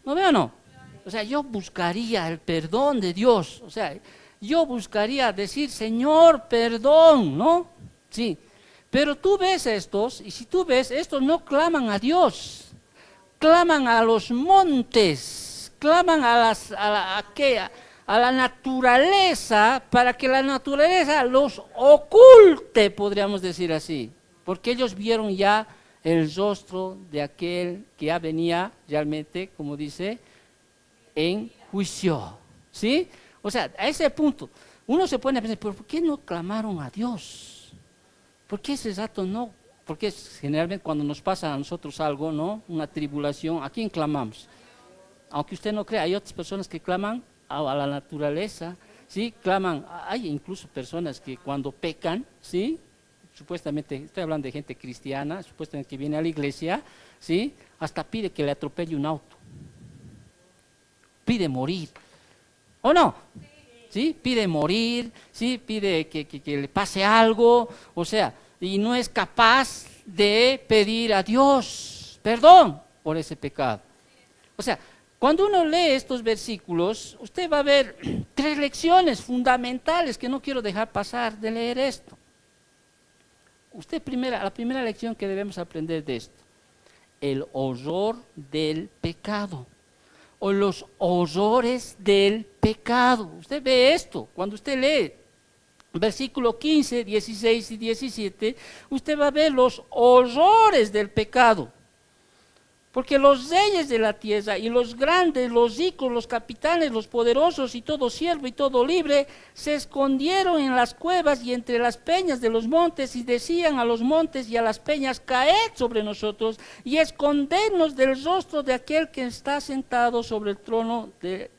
[SPEAKER 1] ¿No veo o no? O sea, yo buscaría el perdón de Dios. O sea, yo buscaría decir: Señor, perdón, ¿no? Sí. Pero tú ves estos, y si tú ves, estos no claman a Dios. Claman a los montes, claman a la naturaleza, para que la naturaleza los oculte, podríamos decir así, porque ellos vieron ya el rostro de aquel que ya venía realmente, como dice, en juicio, ¿sí? O sea, a ese punto, uno se pone a pensar: ¿pero por qué no clamaron a Dios? ¿Por qué ese rato no? Porque generalmente cuando nos pasa a nosotros algo, ¿no? Una tribulación, ¿a quién clamamos? Aunque usted no crea, hay otras personas que claman a la naturaleza, ¿sí? Claman, hay incluso personas que cuando pecan, ¿sí? Supuestamente, estoy hablando de gente cristiana, supuestamente que viene a la iglesia, ¿sí? Hasta pide que le atropelle un auto. Pide morir. ¿O no? ¿sí? Pide morir, ¿sí? Pide que le pase algo, o sea, y no es capaz de pedir a Dios perdón por ese pecado. O sea, cuando uno lee estos versículos, usted va a ver tres lecciones fundamentales que no quiero dejar pasar de leer esto. La primera lección que debemos aprender de esto, el horror del pecado, o los horrores del pecado. Usted ve esto, cuando usted lee versículo 15, 16 y 17, usted va a ver los horrores del pecado. Porque los reyes de la tierra y los grandes, los ricos, los capitanes, los poderosos y todo siervo y todo libre se escondieron en las cuevas y entre las peñas de los montes y decían a los montes y a las peñas, caed sobre nosotros y escondernos del rostro de aquel que está sentado sobre el trono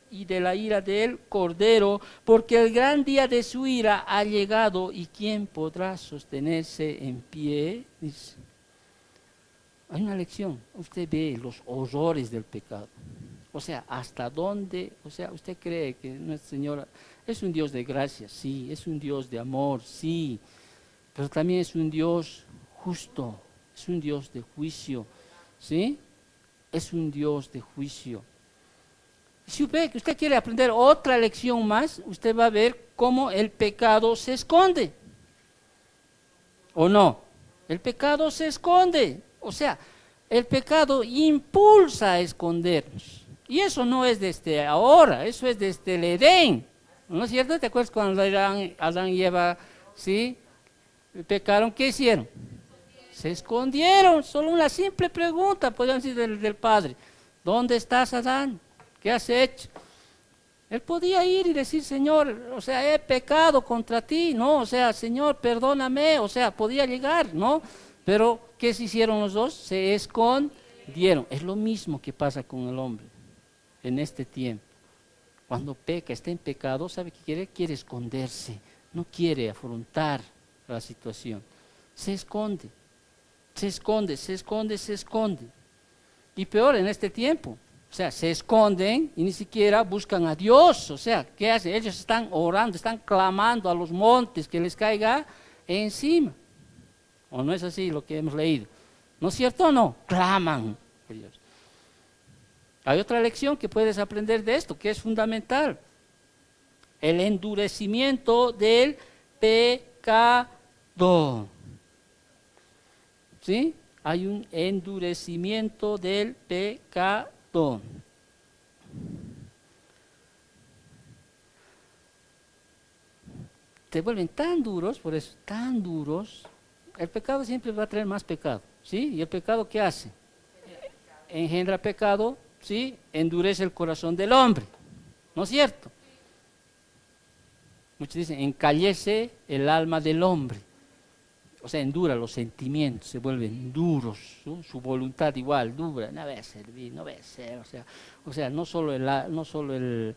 [SPEAKER 1] y de la ira del Cordero, porque el gran día de su ira ha llegado y ¿quién podrá sostenerse en pie? Dice. Hay una lección, usted ve los horrores del pecado. O sea, hasta dónde, o sea, usted cree que nuestra Señora es un Dios de gracia, sí, es un Dios de amor, sí, pero también es un Dios justo, es un Dios de juicio, ¿sí? Es un Dios de juicio. Si usted quiere aprender otra lección más, usted va a ver cómo el pecado se esconde. ¿O no? El pecado se esconde. O sea, el pecado impulsa a escondernos. Y eso no es desde ahora, eso es desde el Edén. ¿No es cierto? ¿Te acuerdas cuando Adán y Eva, sí, pecaron? ¿Qué hicieron? Se escondieron. Solo una simple pregunta, podríamos decir, del Padre. ¿Dónde estás, Adán? ¿Qué has hecho? Él podía ir y decir, Señor, o sea, he pecado contra ti, ¿no? O sea, Señor, perdóname, o sea, podía llegar, ¿no? Pero, ¿qué se hicieron los dos? Se escondieron. Es lo mismo que pasa con el hombre en este tiempo. Cuando peca, está en pecado, ¿sabe qué quiere? Quiere esconderse, no quiere afrontar la situación. Se esconde, se esconde, se esconde, se esconde. Y peor en este tiempo. O sea, se esconden y ni siquiera buscan a Dios. O sea, ¿qué hacen? Ellos están orando, están clamando a los montes que les caiga encima. ¿O no es así lo que hemos leído? ¿No es cierto o no? Claman a Dios. Hay otra lección que puedes aprender de esto, que es fundamental. El endurecimiento del pecado. ¿Sí? Hay un endurecimiento del pecado. Te vuelven tan duros, por eso, tan duros. El pecado siempre va a traer más pecado, ¿sí? ¿Y el pecado qué hace? Engendra pecado, ¿sí? Endurece el corazón del hombre, ¿no es cierto? Muchos dicen, encallece el alma del hombre. O sea, endura los sentimientos, se vuelven duros, ¿no? Su voluntad igual, dura, no voy a servir, no voy a hacer, o sea, no solo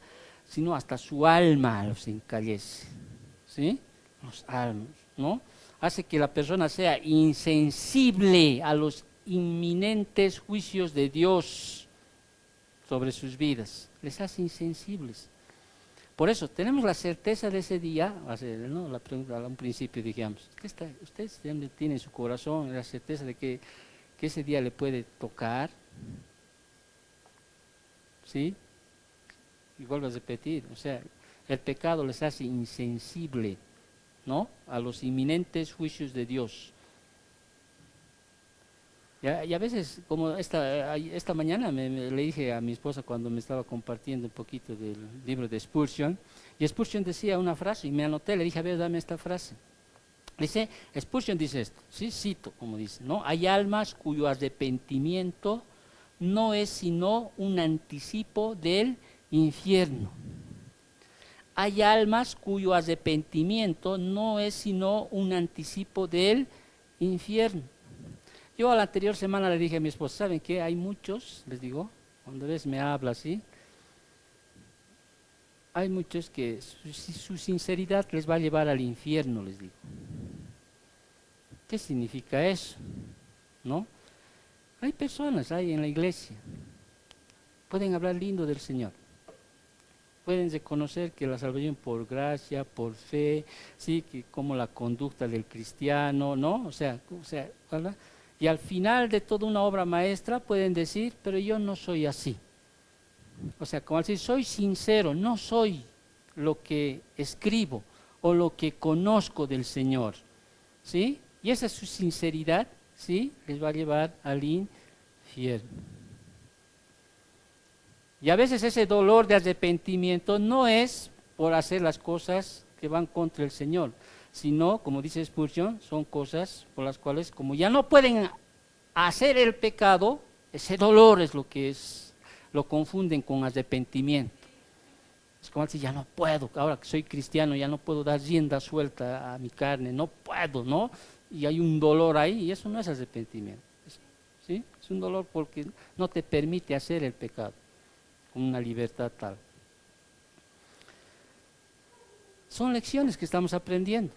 [SPEAKER 1] sino hasta su alma los encallece, ¿sí? Los almas, ¿no? Hace que la persona sea insensible a los inminentes juicios de Dios sobre sus vidas, les hace insensibles. Por eso tenemos la certeza de ese día, ¿no? La pregunta a un principio dijimos, usted tiene en su corazón la certeza de que ese día le puede tocar, ¿sí? Y vuelvo a repetir, o sea, el pecado les hace insensible, ¿no? A los inminentes juicios de Dios. Y a veces, como esta mañana le dije a mi esposa cuando me estaba compartiendo un poquito del libro de Spurgeon, y Spurgeon decía una frase, y me anoté, le dije, a ver, dame esta frase. Dice, Spurgeon dice esto, sí, cito, como dice, ¿no? Hay almas cuyo arrepentimiento no es sino un anticipo del infierno. Hay almas cuyo arrepentimiento no es sino un anticipo del infierno. Yo a la anterior semana le dije a mi esposa, ¿saben qué? Hay muchos, les digo, cuando ves me habla así, hay muchos que su sinceridad les va a llevar al infierno, les digo. ¿Qué significa eso? ¿No? Hay personas ahí en la iglesia, pueden hablar lindo del Señor, pueden reconocer que la salvación por gracia, por fe, sí, que como la conducta del cristiano, ¿no? O sea, ¿verdad? Y al final de toda una obra maestra pueden decir, pero yo no soy así. O sea, como decir, soy sincero, no soy lo que escribo o lo que conozco del Señor, ¿sí? Y esa su sinceridad, ¿sí?, les va a llevar al infierno. Y a veces ese dolor de arrepentimiento no es por hacer las cosas que van contra el Señor, sino, como dice Spurgeon, son cosas por las cuales, como ya no pueden hacer el pecado, ese dolor es lo que es, lo confunden con arrepentimiento. Es como decir, ya no puedo, ahora que soy cristiano, ya no puedo dar rienda suelta a mi carne, no puedo, ¿no? Y hay un dolor ahí, y eso no es arrepentimiento, ¿sí? Es un dolor porque no te permite hacer el pecado con una libertad tal. Son lecciones que estamos aprendiendo,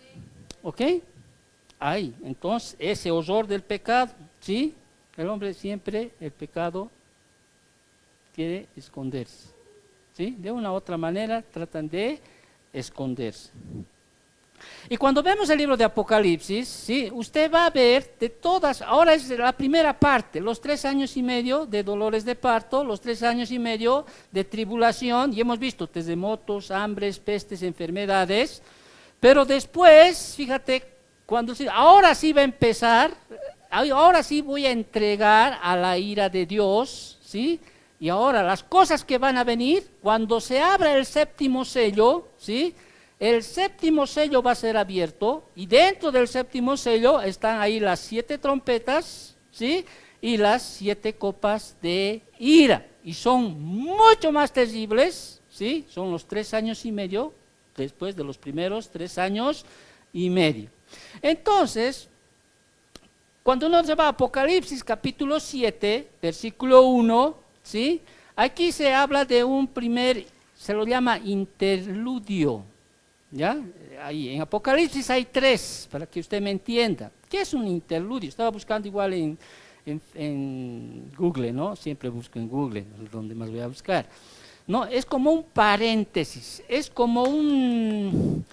[SPEAKER 1] ¿ok? Ahí, entonces, ese horror del pecado, ¿sí? El hombre siempre, el pecado, quiere esconderse, ¿sí? De una u otra manera tratan de esconderse. Y cuando vemos el libro de Apocalipsis, ¿sí?, usted va a ver de todas, ahora es la primera parte, los 3 años y medio de dolores de parto, los 3 años y medio de tribulación, y hemos visto terremotos, hambres, pestes, enfermedades, pero después, fíjate, ahora sí va a empezar, ahora sí voy a entregar a la ira de Dios, ¿sí? Y ahora las cosas que van a venir, cuando se abra el 7º sello, ¿sí?, el 7º sello va a ser abierto y dentro del 7º sello están ahí las 7 trompetas, ¿sí?, y las 7 copas de ira. Y son mucho más terribles, ¿sí? Son los 3 años y medio después de los primeros 3 años y medio. Entonces, cuando uno se va a Apocalipsis capítulo 7, versículo 1, ¿sí?, aquí se habla de un primer, se lo llama interludio. ¿Ya? Ahí, en Apocalipsis hay 3, para que usted me entienda. ¿Qué es un interludio? Estaba buscando igual en Google, ¿no? Siempre busco en Google, donde más voy a buscar. No, es como un paréntesis, es como un,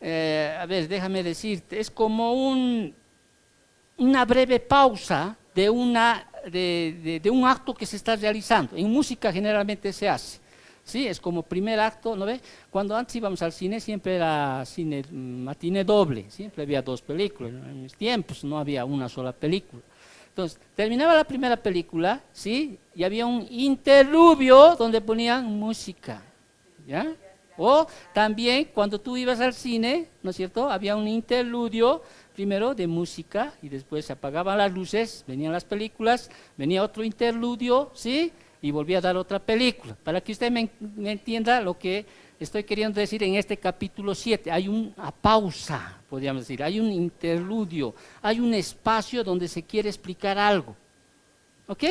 [SPEAKER 1] a ver, déjame decirte, es como una breve pausa de un acto que se está realizando. En música generalmente se hace. Sí, es como primer acto, ¿no ve? Cuando antes íbamos al cine siempre era cine matiné doble, siempre había 2 películas, en mis tiempos no había una sola película. Entonces, terminaba la primera película, ¿sí?, y había un interludio donde ponían música, ¿ya? O también cuando tú ibas al cine, ¿no es cierto?, había un interludio primero de música y después se apagaban las luces, venían las películas, venía otro interludio, ¿sí?, y volví a dar otra película, para que usted me entienda lo que estoy queriendo decir en este capítulo 7. Hay una pausa, podríamos decir, hay un interludio, hay un espacio donde se quiere explicar algo, ¿ok?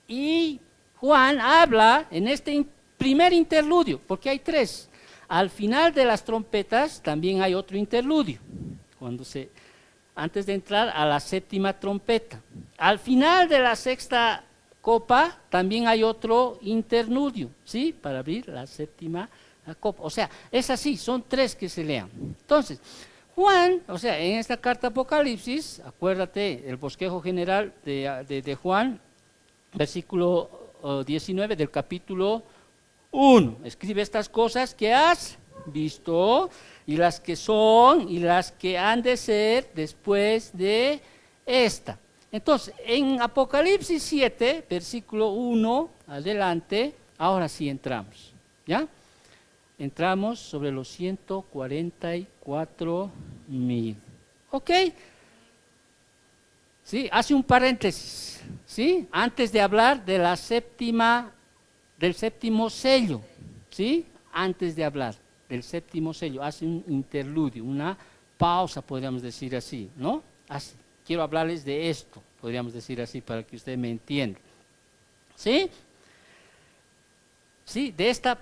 [SPEAKER 1] Y Juan habla en este primer interludio, porque hay 3, al final de las trompetas también hay otro interludio, antes de entrar a la 7ª trompeta, al final de la 6ª copa, también hay otro interludio, ¿sí?, para abrir la 7ª copa. O sea, es así, son 3 que se lean. Entonces, Juan, o sea, en esta carta Apocalipsis, acuérdate, el bosquejo general de Juan, versículo 19 del capítulo 1, escribe estas cosas que has visto, y las que son, y las que han de ser después de esta. Entonces, en Apocalipsis 7, versículo 1, adelante, ahora sí entramos, ¿ya? Entramos sobre los 144,000, ¿ok? ¿Sí? Hace un paréntesis, ¿sí?, antes de hablar de del 7º sello, ¿sí?, antes de hablar del 7º sello, hace un interludio, una pausa, podríamos decir así, ¿no? Así. Quiero hablarles de esto, podríamos decir así, para que usted me entienda. ¿Sí? ¿Sí? De esta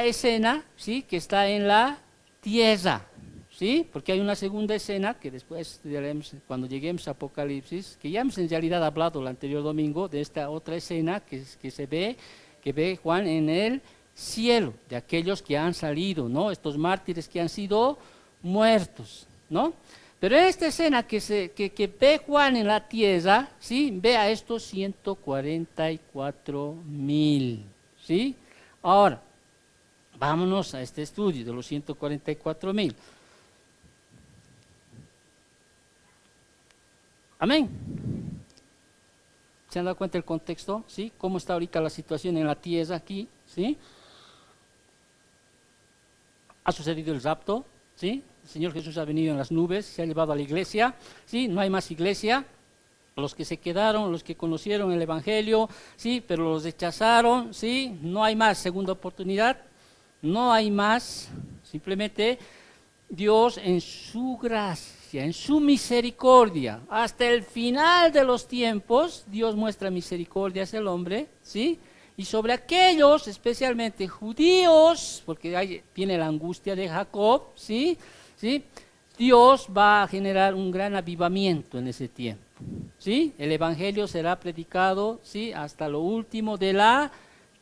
[SPEAKER 1] escena, ¿sí?, que está en la tierra, ¿sí? Porque hay una segunda escena que después estudiaremos cuando lleguemos a Apocalipsis, que ya hemos en realidad hablado el anterior domingo de esta otra escena que ve Juan en el cielo, de aquellos que han salido, ¿no? Estos mártires que han sido muertos, ¿no? Pero en esta escena que ve Juan en la tierra, ¿sí? Ve a estos 144,000, ¿sí? Ahora, vámonos a este estudio de los 144,000. Amén. ¿Se han dado cuenta del contexto? ¿Sí? ¿Cómo está ahorita la situación en la tierra aquí? ¿Sí? Ha sucedido el rapto, ¿sí? El Señor Jesús ha venido en las nubes, se ha llevado a la iglesia, ¿sí? No hay más iglesia. Los que se quedaron, los que conocieron el Evangelio, ¿sí? Pero los rechazaron, ¿sí? No hay más segunda oportunidad, no hay más. Simplemente Dios en su gracia, en su misericordia, hasta el final de los tiempos, Dios muestra misericordia hacia el hombre, ¿sí? Y sobre aquellos, especialmente judíos, porque ahí viene la angustia de Jacob, ¿sí? ¿Sí? Dios va a generar un gran avivamiento en ese tiempo, ¿sí? El Evangelio será predicado, ¿sí? Hasta lo último de la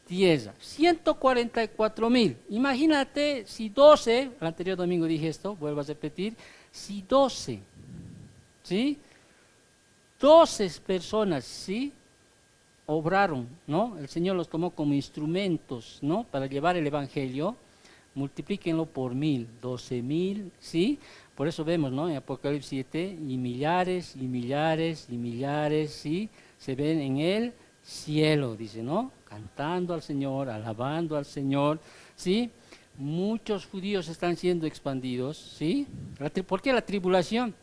[SPEAKER 1] tierra. 144,000. Imagínate si 12, el anterior domingo dije esto, vuelvo a repetir, si 12, ¿sí? 12 personas, ¿sí? Obraron, ¿no? El Señor los tomó como instrumentos, ¿no? Para llevar el Evangelio, multiplíquenlo por 1,000, 12,000, ¿sí? Por eso vemos, ¿no? En Apocalipsis 7, y millares, y millares, y millares, ¿sí? Se ven en el cielo, dice, ¿no? Cantando al Señor, alabando al Señor, ¿sí? Muchos judíos están siendo expandidos, ¿sí? ¿Por qué la tribulación?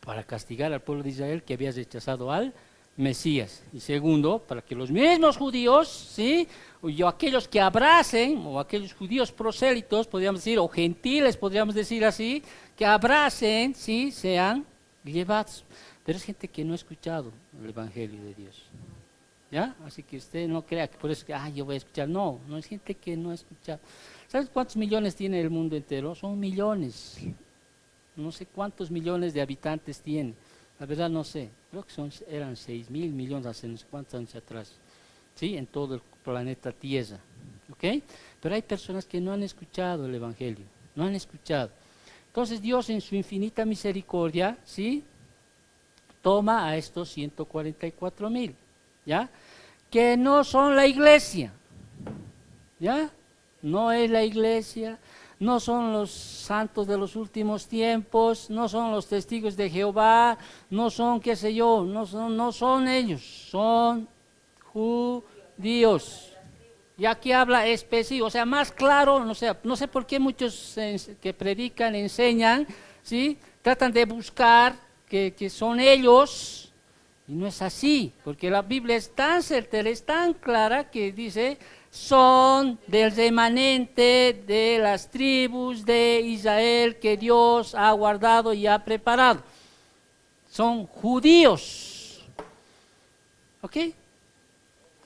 [SPEAKER 1] Para castigar al pueblo de Israel que había rechazado al Mesías. Y segundo, para que los mismos judíos, ¿sí? O aquellos que abracen, o aquellos judíos prosélitos, podríamos decir, o gentiles, podríamos decir así, que abracen, ¿sí? Sean llevados. Pero es gente que no ha escuchado el Evangelio de Dios. ¿Ya? Así que usted no crea que por eso que, yo voy a escuchar. No, no es gente que no ha escuchado. ¿Sabes cuántos millones tiene el mundo entero? Son millones. No sé cuántos millones de habitantes tiene. La verdad no sé. Creo que eran 6,000 millones hace unos cuantos años atrás. ¿Sí? En todo el planeta Tierra. ¿Ok? Pero hay personas que no han escuchado el Evangelio. No han escuchado. Entonces Dios en su infinita misericordia, ¿sí? Toma a estos 144,000. ¿Ya? Que no son la iglesia, ¿ya? No es la iglesia, no son los santos de los últimos tiempos, no son los testigos de Jehová, no son, qué sé yo, no son ellos, son judíos. Y aquí habla específico, o sea, más claro, no sé por qué muchos que predican, enseñan, ¿sí? Tratan de buscar que son ellos. Y no es así, porque la Biblia es tan certera, es tan clara que dice, son del remanente de las tribus de Israel que Dios ha guardado y ha preparado. Son judíos. ¿Ok?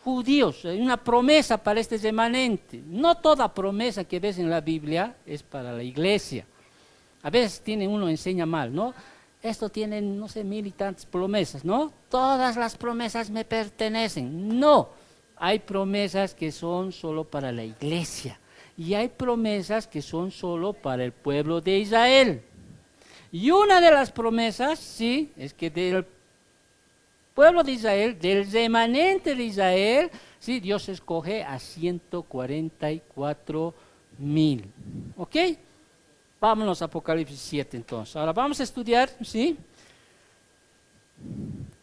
[SPEAKER 1] Judíos, hay una promesa para este remanente. No toda promesa que ves en la Biblia es para la iglesia. A veces uno enseña mal, ¿no? Esto tiene, no sé, 1,000 y tantas promesas, ¿no? Todas las promesas me pertenecen. No, hay promesas que son solo para la iglesia. Y hay promesas que son solo para el pueblo de Israel. Y una de las promesas, sí, es que del pueblo de Israel, del remanente de Israel, sí, Dios escoge a 144,000. ¿Ok? Vámonos a Apocalipsis 7 entonces. Ahora vamos a estudiar, ¿sí?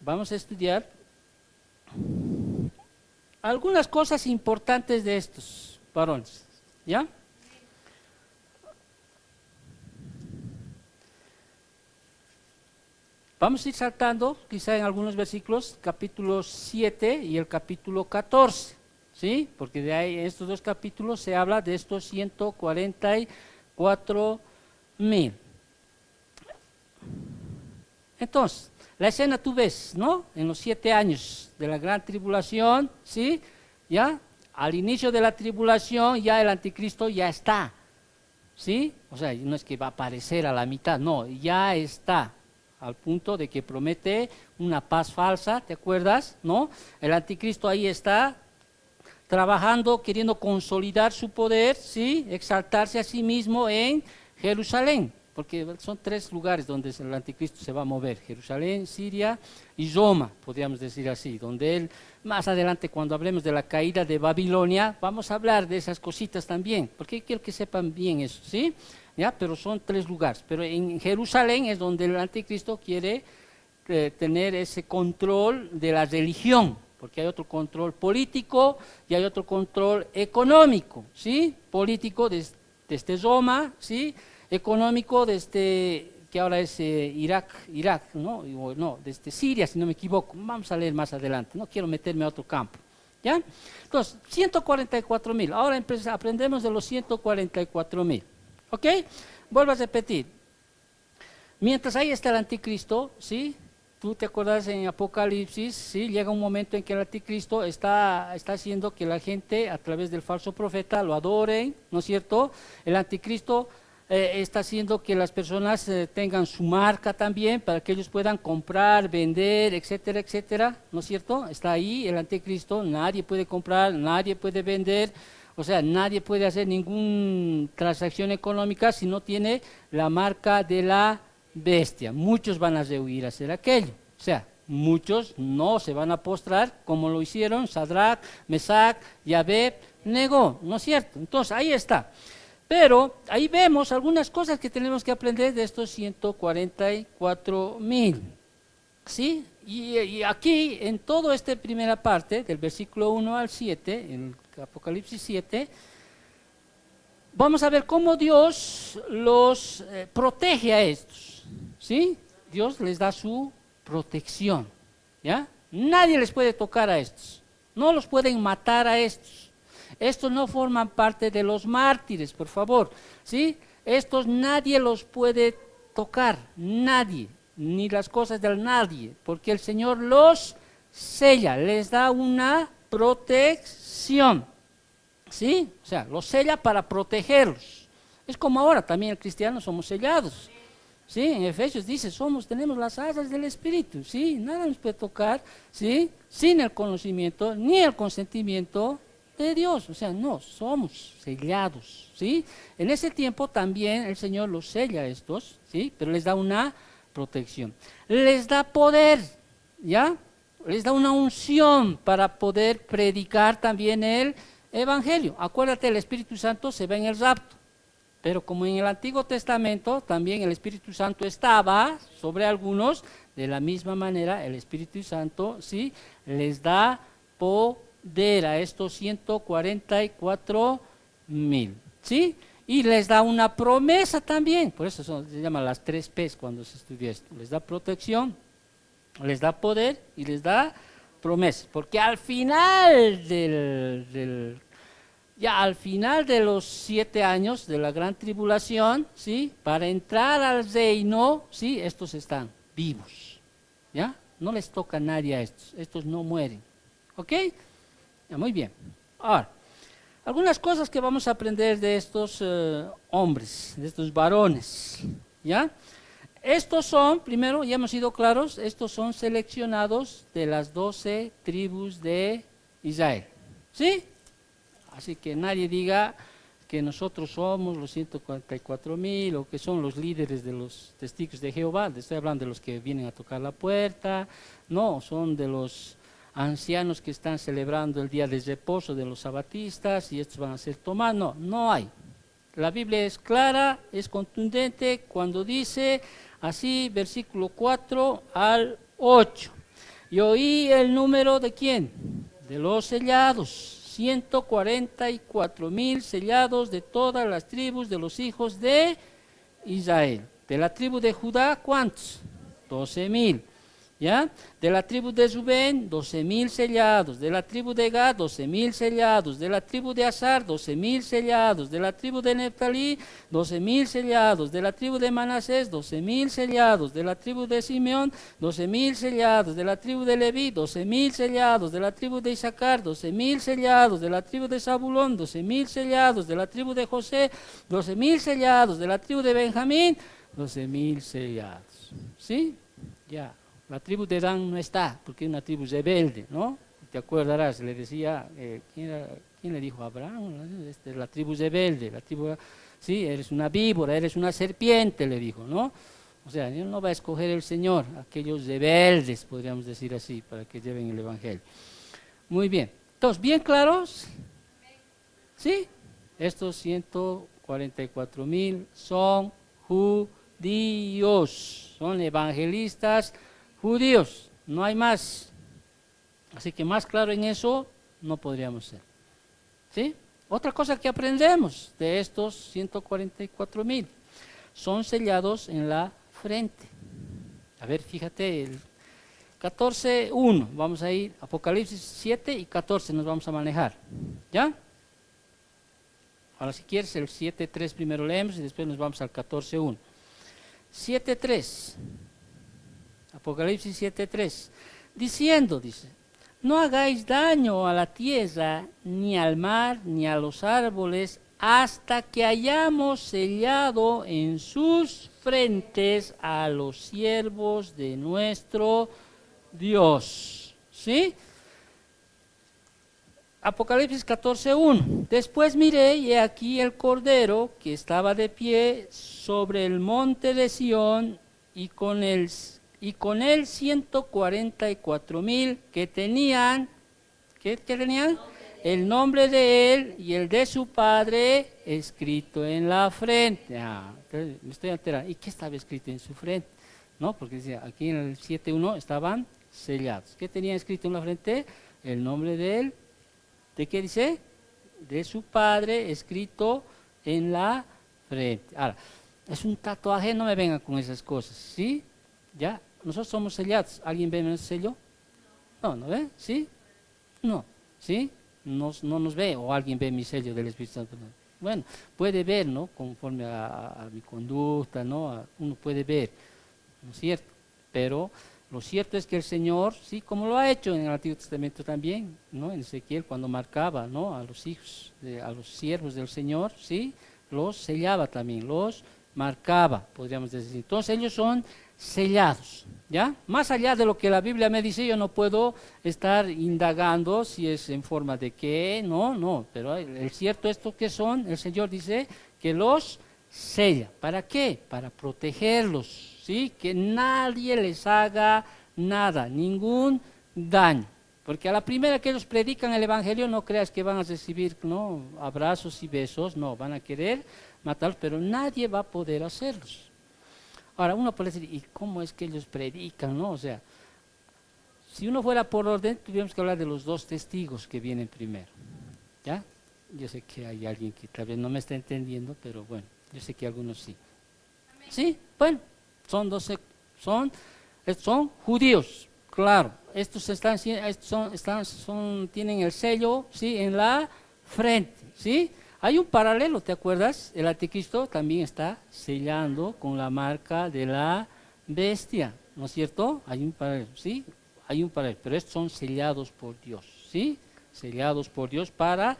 [SPEAKER 1] Vamos a estudiar algunas cosas importantes de estos varones, ¿ya? Vamos a ir saltando, quizá en algunos versículos, capítulo 7 y el capítulo 14, ¿sí? Porque de ahí, en estos dos capítulos se habla de estos 144,000. Entonces, la escena tú ves, ¿no? En los 7 años de la gran tribulación, ¿sí? Ya, al inicio de la tribulación ya el anticristo ya está, ¿sí? O sea, no es que va a aparecer a la mitad, no, ya está, al punto de que promete una paz falsa, ¿te acuerdas? ¿No? El anticristo ahí está, trabajando, queriendo consolidar su poder, ¿sí? Exaltarse a sí mismo en Jerusalén, porque son 3 lugares donde el anticristo se va a mover: Jerusalén, Siria y Roma, podríamos decir así, donde él, más adelante cuando hablemos de la caída de Babilonia, vamos a hablar de esas cositas también, porque quiero que sepan bien eso, ¿sí? ¿Ya? Pero son 3 lugares, pero en Jerusalén es donde el anticristo quiere tener ese control de la religión, porque hay otro control político y hay otro control económico, ¿sí? Político desde Roma, ¿sí? Económico desde, que ahora es Irak, ¿no? No, desde Siria, si no me equivoco. Vamos a leer más adelante, no quiero meterme a otro campo, ¿ya? Entonces, 144.000, ahora aprendemos de los 144.000, ¿ok? Vuelvo a repetir, mientras ahí está el anticristo, ¿sí? Tú te acuerdas en Apocalipsis, ¿sí? Llega un momento en que el anticristo está haciendo que la gente a través del falso profeta lo adoren, ¿no es cierto? El anticristo está haciendo que las personas tengan su marca también para que ellos puedan comprar, vender, etcétera, etcétera, ¿no es cierto? Está ahí el anticristo, nadie puede comprar, nadie puede vender, o sea, nadie puede hacer ninguna transacción económica si no tiene la marca de la bestia. Muchos van a rehuir a hacer aquello, o sea, muchos no se van a postrar como lo hicieron Sadrach, Mesach y Abed-Nego, ¿no es cierto? Entonces, ahí está. Pero ahí vemos algunas cosas que tenemos que aprender de estos 144.000, ¿sí? Y aquí, en toda esta primera parte, del versículo 1 al 7, en Apocalipsis 7, vamos a ver cómo Dios los protege a estos, ¿sí? Dios les da su protección, ¿ya? Nadie les puede tocar a estos, no los pueden matar a estos. Estos no forman parte de los mártires, por favor, ¿sí? Estos nadie los puede tocar, nadie, ni las cosas del nadie, porque el Señor los sella, les da una protección, ¿sí? O sea, los sella para protegerlos. Es como ahora, también el cristiano somos sellados, ¿sí? En Efesios dice, tenemos las arras del Espíritu, ¿sí? Nada nos puede tocar, ¿sí? Sin el conocimiento, ni el consentimiento de Dios, o sea, no, somos sellados, ¿sí? En ese tiempo también el Señor los sella a estos, ¿sí? Pero les da una protección, les da poder, ¿ya? Les da una unción para poder predicar también el Evangelio. Acuérdate, el Espíritu Santo se ve en el rapto, pero como en el Antiguo Testamento también el Espíritu Santo estaba sobre algunos, de la misma manera el Espíritu Santo, ¿sí? Les da poder a estos 144.000, ¿sí? Y les da una promesa también, por eso se llaman las 3 P's cuando se estudia esto. Les da protección, les da poder y les da promesa, porque al final al final de los 7 años de la gran tribulación, ¿sí? Para entrar al reino, ¿sí? Estos están vivos, ¿ya? No les toca a nadie a estos no mueren, ¿ok? Ya, muy bien. Ahora, algunas cosas que vamos a aprender de estos hombres, de estos varones, ¿ya? Estos son, primero, ya hemos sido claros, estos son seleccionados de las 12 tribus de Israel, ¿sí? Así que nadie diga que nosotros somos los 144.000 o que son los líderes de los testigos de Jehová. Estoy hablando de los que vienen a tocar la puerta, no, son de los ancianos que están celebrando el día de reposo de los sabatistas y estos van a ser tomados. No hay. La Biblia es clara, es contundente cuando dice así, versículo 4 al 8. Y oí el número de ¿quién? De los sellados. 144.000 sellados de todas las tribus de los hijos de Israel. De la tribu de Judá, ¿cuántos? 12.000. ¿Ya? De la tribu de Rubén, 12.000 sellados. De la tribu de Gad, 12.000 sellados. De la tribu de Asar, 12.000 sellados. De la tribu de Neftalí, 12.000 sellados. De la tribu de Manasés, 12.000 sellados. De la tribu de Simeón, 12.000 sellados. De la tribu de Leví, 12.000 sellados. De la tribu de Isaacar, 12.000 sellados. De la tribu de Zabulón, 12.000 sellados. De la tribu de José, 12.000 sellados. De la tribu de Benjamín, 12.000 sellados. ¿Sí? Ya. La tribu de Dan no está, porque es una tribu rebelde, ¿no? te acordarás, le decía, ¿quién le dijo a Abraham? La tribu rebelde, la tribu, sí, eres una víbora, eres una serpiente, le dijo, ¿no? O sea, no va a escoger el Señor aquellos rebeldes, podríamos decir así, para que lleven el Evangelio. Muy bien, entonces, ¿bien claros? ¿Sí? Estos 144,000 son judíos, son evangelistas judíos, no hay más. Así que más claro en eso no podríamos ser. ¿Sí? Otra cosa que aprendemos de estos 144,000, son sellados en la frente. A ver, fíjate, el 14:1, vamos a ir, Apocalipsis 7 y 14 nos vamos a manejar. ¿Ya? Ahora si quieres el 7:3 primero leemos y después nos vamos al 14:1. 7:3, Apocalipsis 7:3, diciendo, dice, no hagáis daño a la tierra, ni al mar, ni a los árboles, hasta que hayamos sellado en sus frentes a los siervos de nuestro Dios. ¿Sí? Apocalipsis 14:1. Después miré y he aquí el Cordero que estaba de pie sobre el monte de Sión y con él 144,000 que tenían, ¿qué tenían? El nombre de él y el de su padre escrito en la frente. Entonces me estoy alterando. ¿Y qué estaba escrito en su frente? No, porque decía, aquí en el 7:1 estaban sellados. ¿Qué tenía escrito en la frente? El nombre de él. ¿De qué dice? De su padre escrito en la frente. Ahora, es un tatuaje, no me vengan con esas cosas, ¿sí? ¿Ya? Nosotros somos sellados. ¿Alguien ve nuestro sello? No, ¿no ve? ¿Sí? No, ¿sí? No nos ve, o alguien ve mi sello del Espíritu Santo. Bueno, puede ver, ¿no? Conforme a mi conducta, ¿no? Uno puede ver, ¿no es cierto? Pero lo cierto es que el Señor, sí, como lo ha hecho en el Antiguo Testamento también, ¿no? En Ezequiel, cuando marcaba, ¿no? A los hijos, a los siervos del Señor, sí, los sellaba también, los marcaba, podríamos decir. Entonces ellos son sellados, ¿ya? Más allá de lo que la Biblia me dice, yo no puedo estar indagando si es en forma de qué, no, pero el cierto esto que son, el Señor dice que los sella. ¿Para qué? Para protegerlos, ¿sí? Que nadie les haga nada, ningún daño. Porque a la primera que ellos predican el Evangelio, no creas que van a recibir, ¿no? Abrazos y besos, no, van a querer matarlos, pero nadie va a poder hacerlos. Ahora, uno puede decir, ¿y cómo es que ellos predican, no? O sea, si uno fuera por orden, tuviéramos que hablar de los dos testigos que vienen primero, ¿ya? Yo sé que hay alguien que tal vez no me está entendiendo, pero bueno, yo sé que algunos sí. Sí, bueno, son judíos, claro. Estos tienen el sello, sí, en la frente, sí. Hay un paralelo, ¿te acuerdas? El anticristo también está sellando con la marca de la bestia, ¿no es cierto? Hay un paralelo, ¿sí? Hay un paralelo, pero estos son sellados por Dios, ¿sí? Sellados por Dios para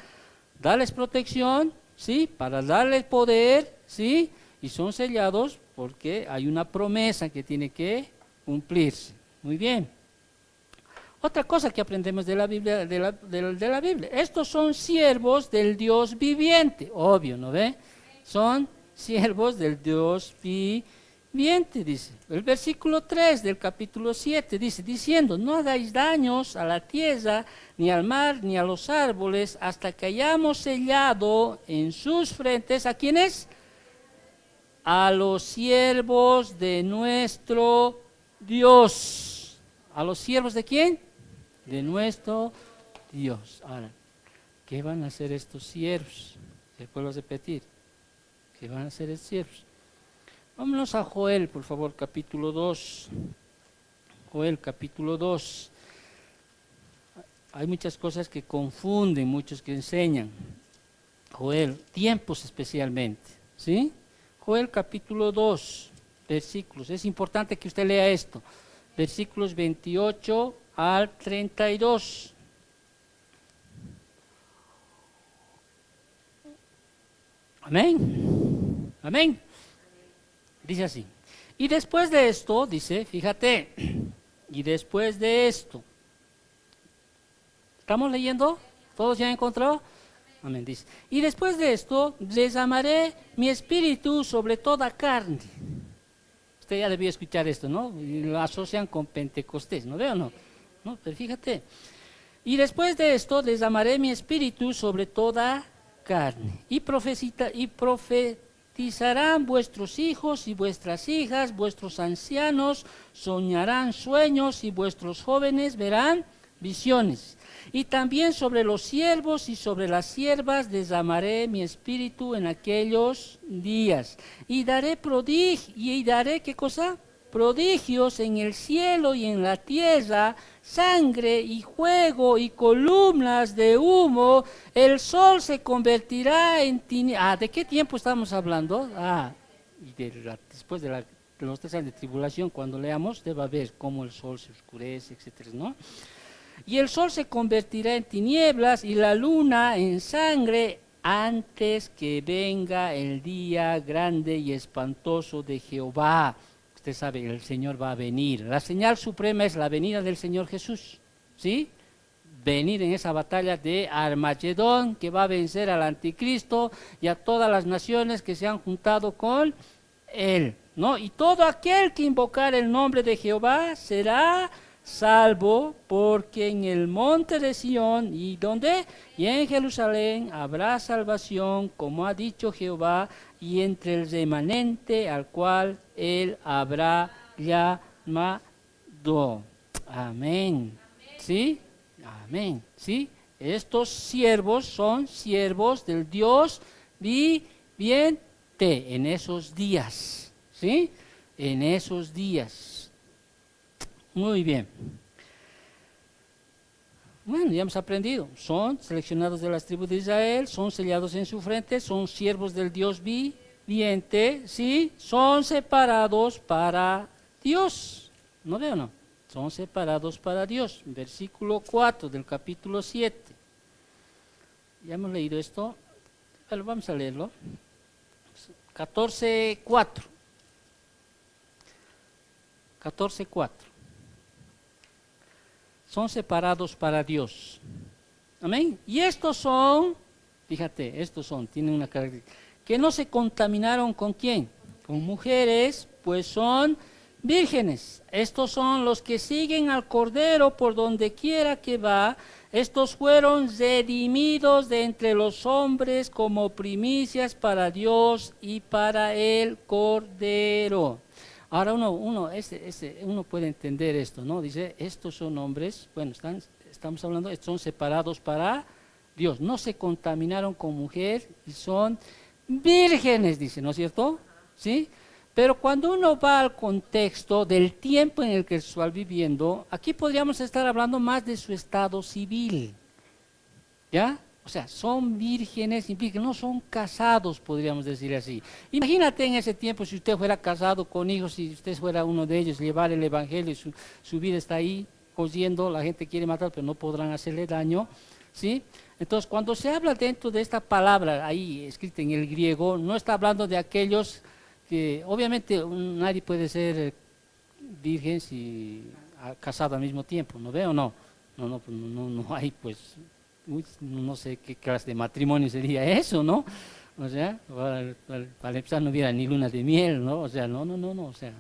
[SPEAKER 1] darles protección, ¿sí? Para darles poder, ¿sí? Y son sellados porque hay una promesa que tiene que cumplirse. Muy bien. Otra cosa que aprendemos de la Biblia, de la Biblia, estos son siervos del Dios viviente, obvio, ¿no ve? Son siervos del Dios viviente, dice. El versículo 3 del capítulo 7 dice, diciendo, no hagáis daños a la tierra, ni al mar, ni a los árboles, hasta que hayamos sellado en sus frentes, ¿a quiénes? A los siervos de nuestro Dios. ¿A los siervos de quién? De nuestro Dios. Ahora, ¿qué van a hacer estos siervos? ¿Se puede repetir? ¿Qué van a hacer estos siervos? Vámonos a Joel, por favor, capítulo 2. Joel, capítulo 2. Hay muchas cosas que confunden, muchos que enseñan. Joel, tiempos especialmente, ¿sí? Joel, capítulo 2, versículos. Es importante que usted lea esto. Versículos 28 al 32. Amén. Amén. Dice así. Y después de esto, dice, fíjate, y después de esto, ¿Estamos leyendo? ¿Todos ya encontró? Amén, dice. Y después de esto, derramaré mi espíritu sobre toda carne. Usted ya debió escuchar esto, ¿no? Y lo asocian con Pentecostés, ¿no veo? No, no, pero fíjate. Y después de esto, derramaré mi espíritu sobre toda carne. Y profetizarán vuestros hijos y vuestras hijas, vuestros ancianos soñarán sueños y vuestros jóvenes verán visiones. Y también sobre los siervos y sobre las siervas derramaré mi espíritu en aquellos días. Y daré ¿qué cosa? Prodigios en el cielo y en la tierra, sangre y fuego y columnas de humo. El sol se convertirá en tinieblas. ¿De qué tiempo estamos hablando? Después de los 3 años de tribulación, cuando leamos, debe ver cómo el sol se oscurece, etcétera, ¿no? Y el sol se convertirá en tinieblas y la luna en sangre antes que venga el día grande y espantoso de Jehová. Usted sabe, el Señor va a venir. La señal suprema es la venida del Señor Jesús, ¿sí? Venir en esa batalla de Armagedón, que va a vencer al anticristo y a todas las naciones que se han juntado con él, ¿no? Y todo aquel que invocar el nombre de Jehová será salvo, porque en el monte de Sión, ¿y dónde? Y en Jerusalén habrá salvación, como ha dicho Jehová, y entre el remanente al cual él habrá llamado. Amén. ¿Sí? Amén. ¿Sí? Estos siervos son siervos del Dios viviente en esos días. ¿Sí? En esos días. Muy bien. Bueno, ya hemos aprendido. Son seleccionados de las tribus de Israel, son sellados en su frente, son siervos del Dios viviente, ¿sí? Son separados para Dios. ¿No veo, no? Son separados para Dios. Versículo 4 del capítulo 7. Ya hemos leído esto. Pero vamos a leerlo. 14:4. 14:4. Son separados para Dios. Amén. Y estos son, fíjate, tienen una característica, que no se contaminaron ¿con quién? Con mujeres, pues son vírgenes. Estos son los que siguen al Cordero por donde quiera que va. Estos fueron redimidos de entre los hombres como primicias para Dios y para el Cordero. Ahora uno puede entender esto, ¿no? Dice, estos son hombres, bueno, estamos hablando, son separados para Dios, no se contaminaron con mujer y son vírgenes, dice, ¿no es cierto? ¿Sí? Pero cuando uno va al contexto del tiempo en el que están viviendo, aquí podríamos estar hablando más de su estado civil, ¿ya? O sea, son vírgenes, implica, no son casados, podríamos decir así. Imagínate en ese tiempo si usted fuera casado con hijos, si usted fuera uno de ellos, llevar el evangelio, su vida está ahí cosiendo, la gente quiere matar, pero no podrán hacerle daño, ¿sí? Entonces, cuando se habla dentro de esta palabra, ahí escrita en el griego, no está hablando de aquellos que, obviamente, nadie puede ser virgen si casado al mismo tiempo, ¿no ve o no? No hay, pues... no sé qué clase de matrimonio sería eso, ¿no? O sea, para empezar no hubiera ni luna de miel, ¿no? O sea, no, o sea,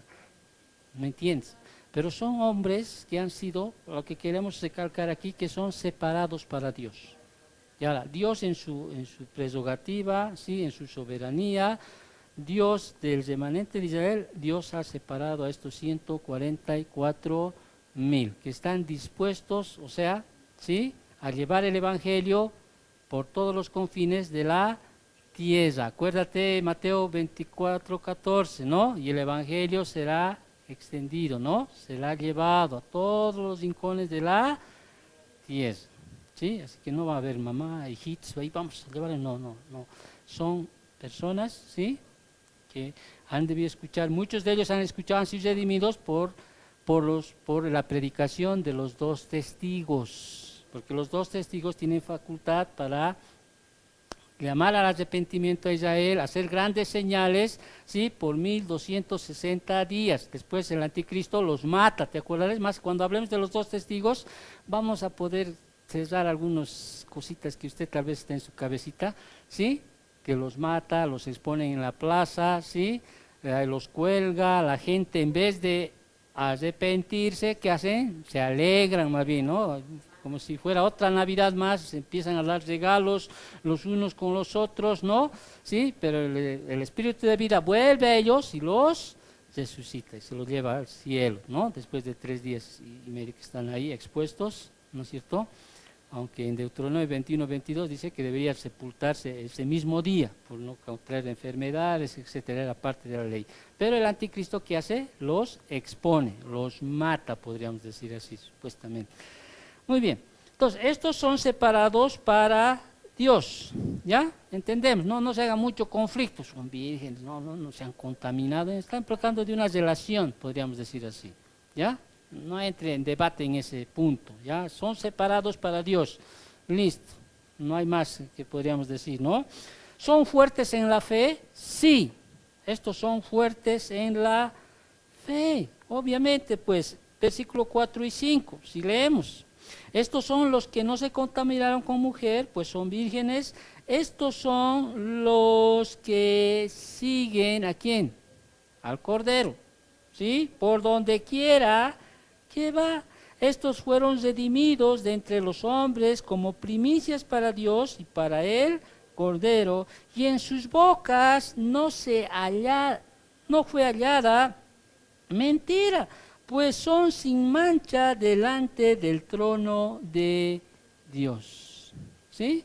[SPEAKER 1] ¿me entiendes? Pero son hombres que han sido, lo que queremos recalcar aquí, que son separados para Dios. Y ahora, Dios en su prerrogativa, ¿sí? En su soberanía, Dios del remanente de Israel, Dios ha separado a estos 144,000 que están dispuestos, o sea, ¿sí? A llevar el evangelio por todos los confines de la tierra. Acuérdate Mateo 24:14, ¿no? Y el evangelio será extendido, ¿no? Será llevado a todos los rincones de la tierra. ¿Sí? Así que no va a haber mamá, hijitos, ahí vamos a llevarle, no. Son personas, ¿sí? Que han debido escuchar, muchos de ellos han sido redimidos por la predicación de los 2 testigos. Porque los 2 testigos tienen facultad para llamar al arrepentimiento a Israel, hacer grandes señales, ¿sí? Por 1260 días. Después el anticristo los mata, ¿te acuerdas? Más cuando hablemos de los 2 testigos, vamos a poder cerrar algunas cositas que usted tal vez está en su cabecita, ¿sí? Que los mata, los exponen en la plaza, ¿sí? Los cuelga, la gente en vez de arrepentirse, ¿qué hacen? Se alegran más bien, ¿no? Como si fuera otra Navidad más, se empiezan a dar regalos los unos con los otros, ¿no? Sí, pero el espíritu de vida vuelve a ellos y los resucita y se los lleva al cielo, ¿no? Después de 3 días y medio que están ahí expuestos, ¿no es cierto? Aunque en Deuteronomio 21-22 dice que debería sepultarse ese mismo día por no contraer enfermedades, etcétera, era parte de la ley. Pero el anticristo, ¿qué hace? Los expone, los mata, podríamos decir así, supuestamente. Muy bien, entonces estos son separados para Dios, ¿ya? Entendemos, no se haga mucho conflicto, son vírgenes, no se han contaminado, están tratando de una relación, podríamos decir así, ¿ya? No entre en debate en ese punto, ¿ya? Son separados para Dios, listo, no hay más que podríamos decir, ¿no? ¿Son fuertes en la fe? Sí, estos son fuertes en la fe, obviamente, pues, versículo 4 y 5, si leemos. Estos son los que no se contaminaron con mujer, pues son vírgenes. Estos son los que siguen, ¿a quién? Al Cordero, ¿sí? Por donde quiera que va. Estos fueron redimidos de entre los hombres como primicias para Dios y para el Cordero. Y en sus bocas no fue hallada mentira, pues son sin mancha delante del trono de Dios. ¿Sí?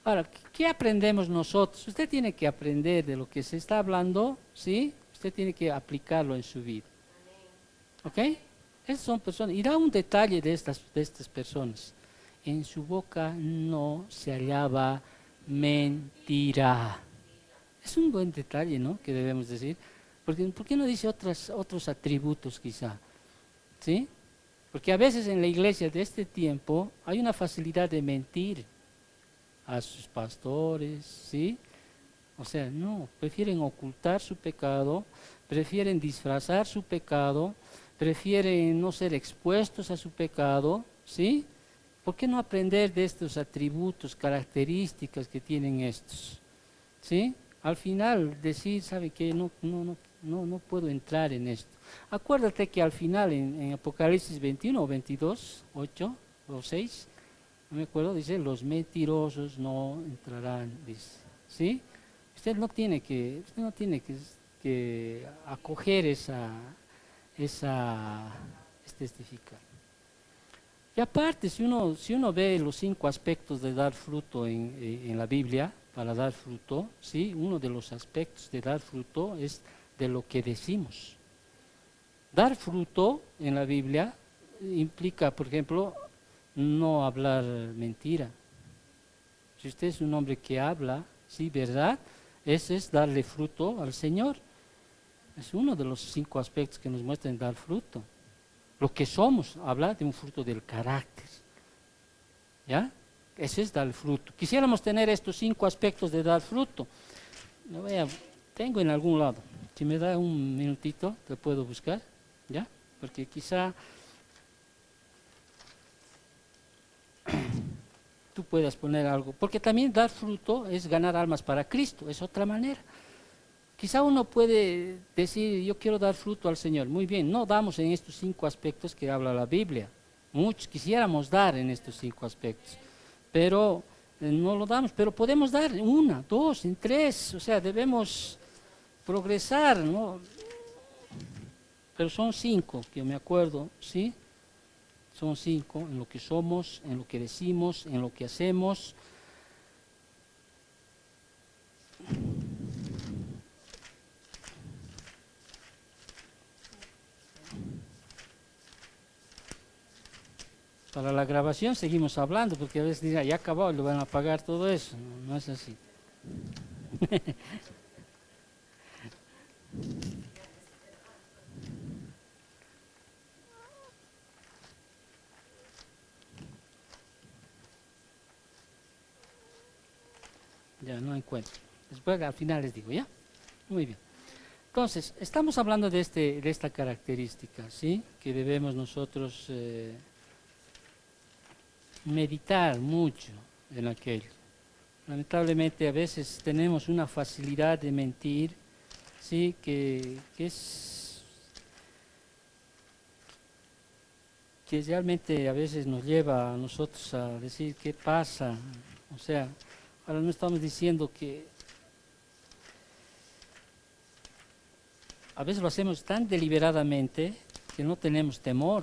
[SPEAKER 1] Ahora, ¿qué aprendemos nosotros? Usted tiene que aprender de lo que se está hablando, ¿sí? Usted tiene que aplicarlo en su vida. ¿Ok? Esas son personas. Y da un detalle de estas personas. En su boca no se hallaba mentira. Es un buen detalle, ¿no? Que debemos decir. Porque, ¿por qué no dice otros atributos quizá? ¿Sí? Porque a veces en la iglesia de este tiempo hay una facilidad de mentir a sus pastores, ¿sí? O sea, no, prefieren ocultar su pecado, prefieren disfrazar su pecado, prefieren no ser expuestos a su pecado, ¿sí? ¿Por qué no aprender de estos atributos, características que tienen estos? ¿Sí? Al final decir, ¿sabe qué? No puedo entrar en esto. Acuérdate que al final en Apocalipsis 21 o 22, 8 o 6, no me acuerdo, dice, los mentirosos no entrarán, dice. ¿Sí? Usted no tiene que acoger testificar. Y aparte, si uno ve los 5 aspectos de dar fruto en la Biblia, para dar fruto, ¿sí? Uno de los aspectos de dar fruto es de lo que decimos. Dar fruto en la Biblia implica, por ejemplo, no hablar mentira. Si usted es un hombre que habla, sí, verdad, ese es darle fruto al Señor. Es uno de los 5 aspectos que nos muestran dar fruto. Lo que somos, habla de un fruto del carácter. ¿Ya? Ese es dar fruto. Quisiéramos tener estos 5 aspectos de dar fruto. Tengo en algún lado. Si me da un minutito, te puedo buscar. ¿Ya? Porque quizá tú puedas poner algo. Porque también dar fruto es ganar almas para Cristo. Es otra manera. Quizá uno puede decir, yo quiero dar fruto al Señor. Muy bien, no damos en estos 5 aspectos que habla la Biblia. Muchos quisiéramos dar en estos 5 aspectos. Pero no lo damos, pero podemos dar 1, 2, en 3, o sea, debemos progresar, ¿no? Pero son 5 que me acuerdo, ¿sí? Son 5 en lo que somos, en lo que decimos, en lo que hacemos. Para la grabación seguimos hablando, porque a veces dirán, ya acabó, le van a pagar todo eso. No es así. Ya no encuentro. Después al final les digo, ¿ya? Muy bien. Entonces, estamos hablando de esta característica, ¿sí? Que debemos nosotros meditar mucho en aquello. Lamentablemente a veces tenemos una facilidad de mentir, ¿sí? Que realmente a veces nos lleva a nosotros a decir qué pasa. O sea, ahora no estamos diciendo que a veces lo hacemos tan deliberadamente que no tenemos temor.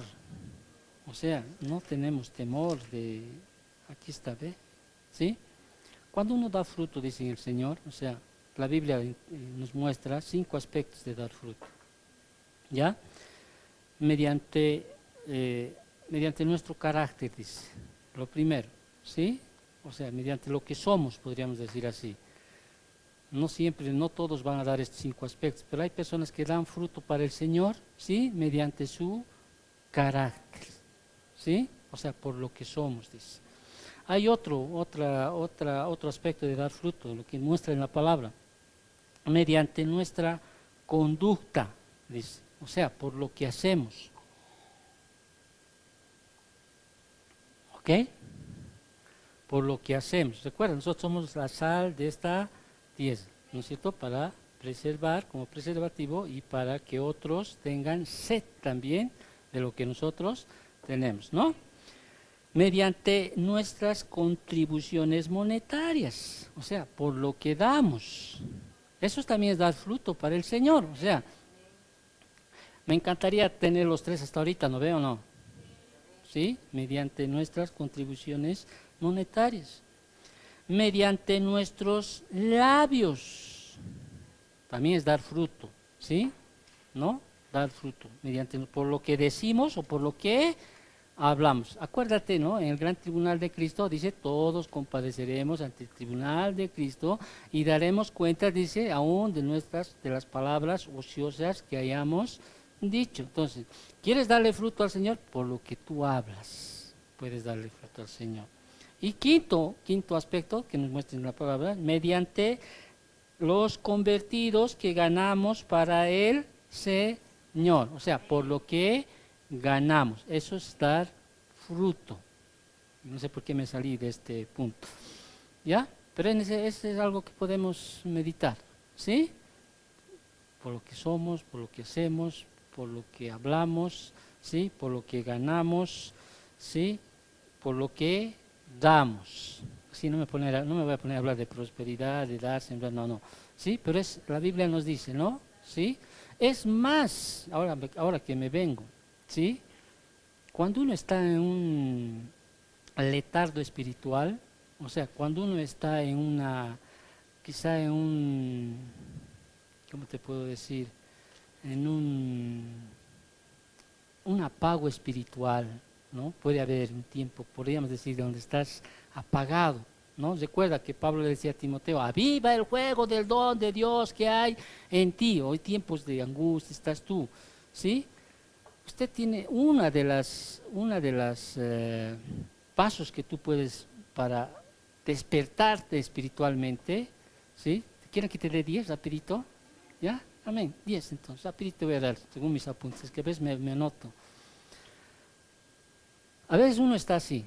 [SPEAKER 1] O sea, no tenemos temor de, aquí está, ¿ve? ¿Sí? Cuando uno da fruto, dice el Señor, o sea, la Biblia nos muestra 5 aspectos de dar fruto. ¿Ya? Mediante nuestro carácter, dice, lo primero, ¿sí? O sea, mediante lo que somos, podríamos decir así. No siempre, no todos van a dar estos 5 aspectos, pero hay personas que dan fruto para el Señor, ¿sí? Mediante su carácter, ¿sí? O sea, por lo que somos, dice. Hay otro aspecto de dar fruto, lo que muestra en la palabra, mediante nuestra conducta, dice, o sea, por lo que hacemos. ¿Ok? Por lo que hacemos. Recuerden, nosotros somos la sal de esta tierra, ¿no es cierto? Para preservar, como preservativo, y para que otros tengan sed también de lo que nosotros tenemos, ¿no? Mediante nuestras contribuciones monetarias, o sea, por lo que damos. Eso también es dar fruto para el Señor, o sea, me encantaría tener los 3 hasta ahorita, ¿no veo o no? ¿Sí? Mediante nuestras contribuciones monetarias. Mediante nuestros labios, también es dar fruto, ¿sí? ¿No? Dar fruto, mediante, por lo que decimos o por lo que hablamos. Acuérdate, ¿no? En el gran tribunal de Cristo dice, todos compadeceremos ante el tribunal de Cristo y daremos cuenta, dice, aún de las palabras ociosas que hayamos dicho. Entonces, ¿quieres darle fruto al Señor? Por lo que tú hablas, puedes darle fruto al Señor. Y quinto aspecto que nos muestra en la palabra, mediante los convertidos que ganamos para el Señor, o sea, por lo que ganamos, eso es dar fruto. No sé por qué me salí de este punto, ¿ya? Pero ese es algo que podemos meditar, ¿sí? Por lo que somos, por lo que hacemos, por lo que hablamos, ¿sí? Por lo que ganamos, ¿sí? Por lo que damos. Sí, no me voy a poner a hablar de prosperidad, de dar, sembrar, no. ¿Sí? Pero la Biblia nos dice, ¿no? ¿Sí? Es más, ahora que me vengo, ¿sí? Cuando uno está en un letargo espiritual, o sea, cuando uno está en quizá en un, ¿cómo te puedo decir? En un apago espiritual, ¿no? Puede haber un tiempo, podríamos decir, donde estás apagado, ¿no? Recuerda que Pablo le decía a Timoteo, aviva el fuego del don de Dios que hay en ti. Hoy tiempos de angustia estás tú, ¿sí? Usted tiene una de las pasos que tú puedes para despertarte espiritualmente, ¿sí? ¿Quieren que te dé 10 rapidito? ¿Ya? Amén. 10 entonces, rapidito te voy a dar, según mis apuntes, que a veces me anoto. A veces uno está así,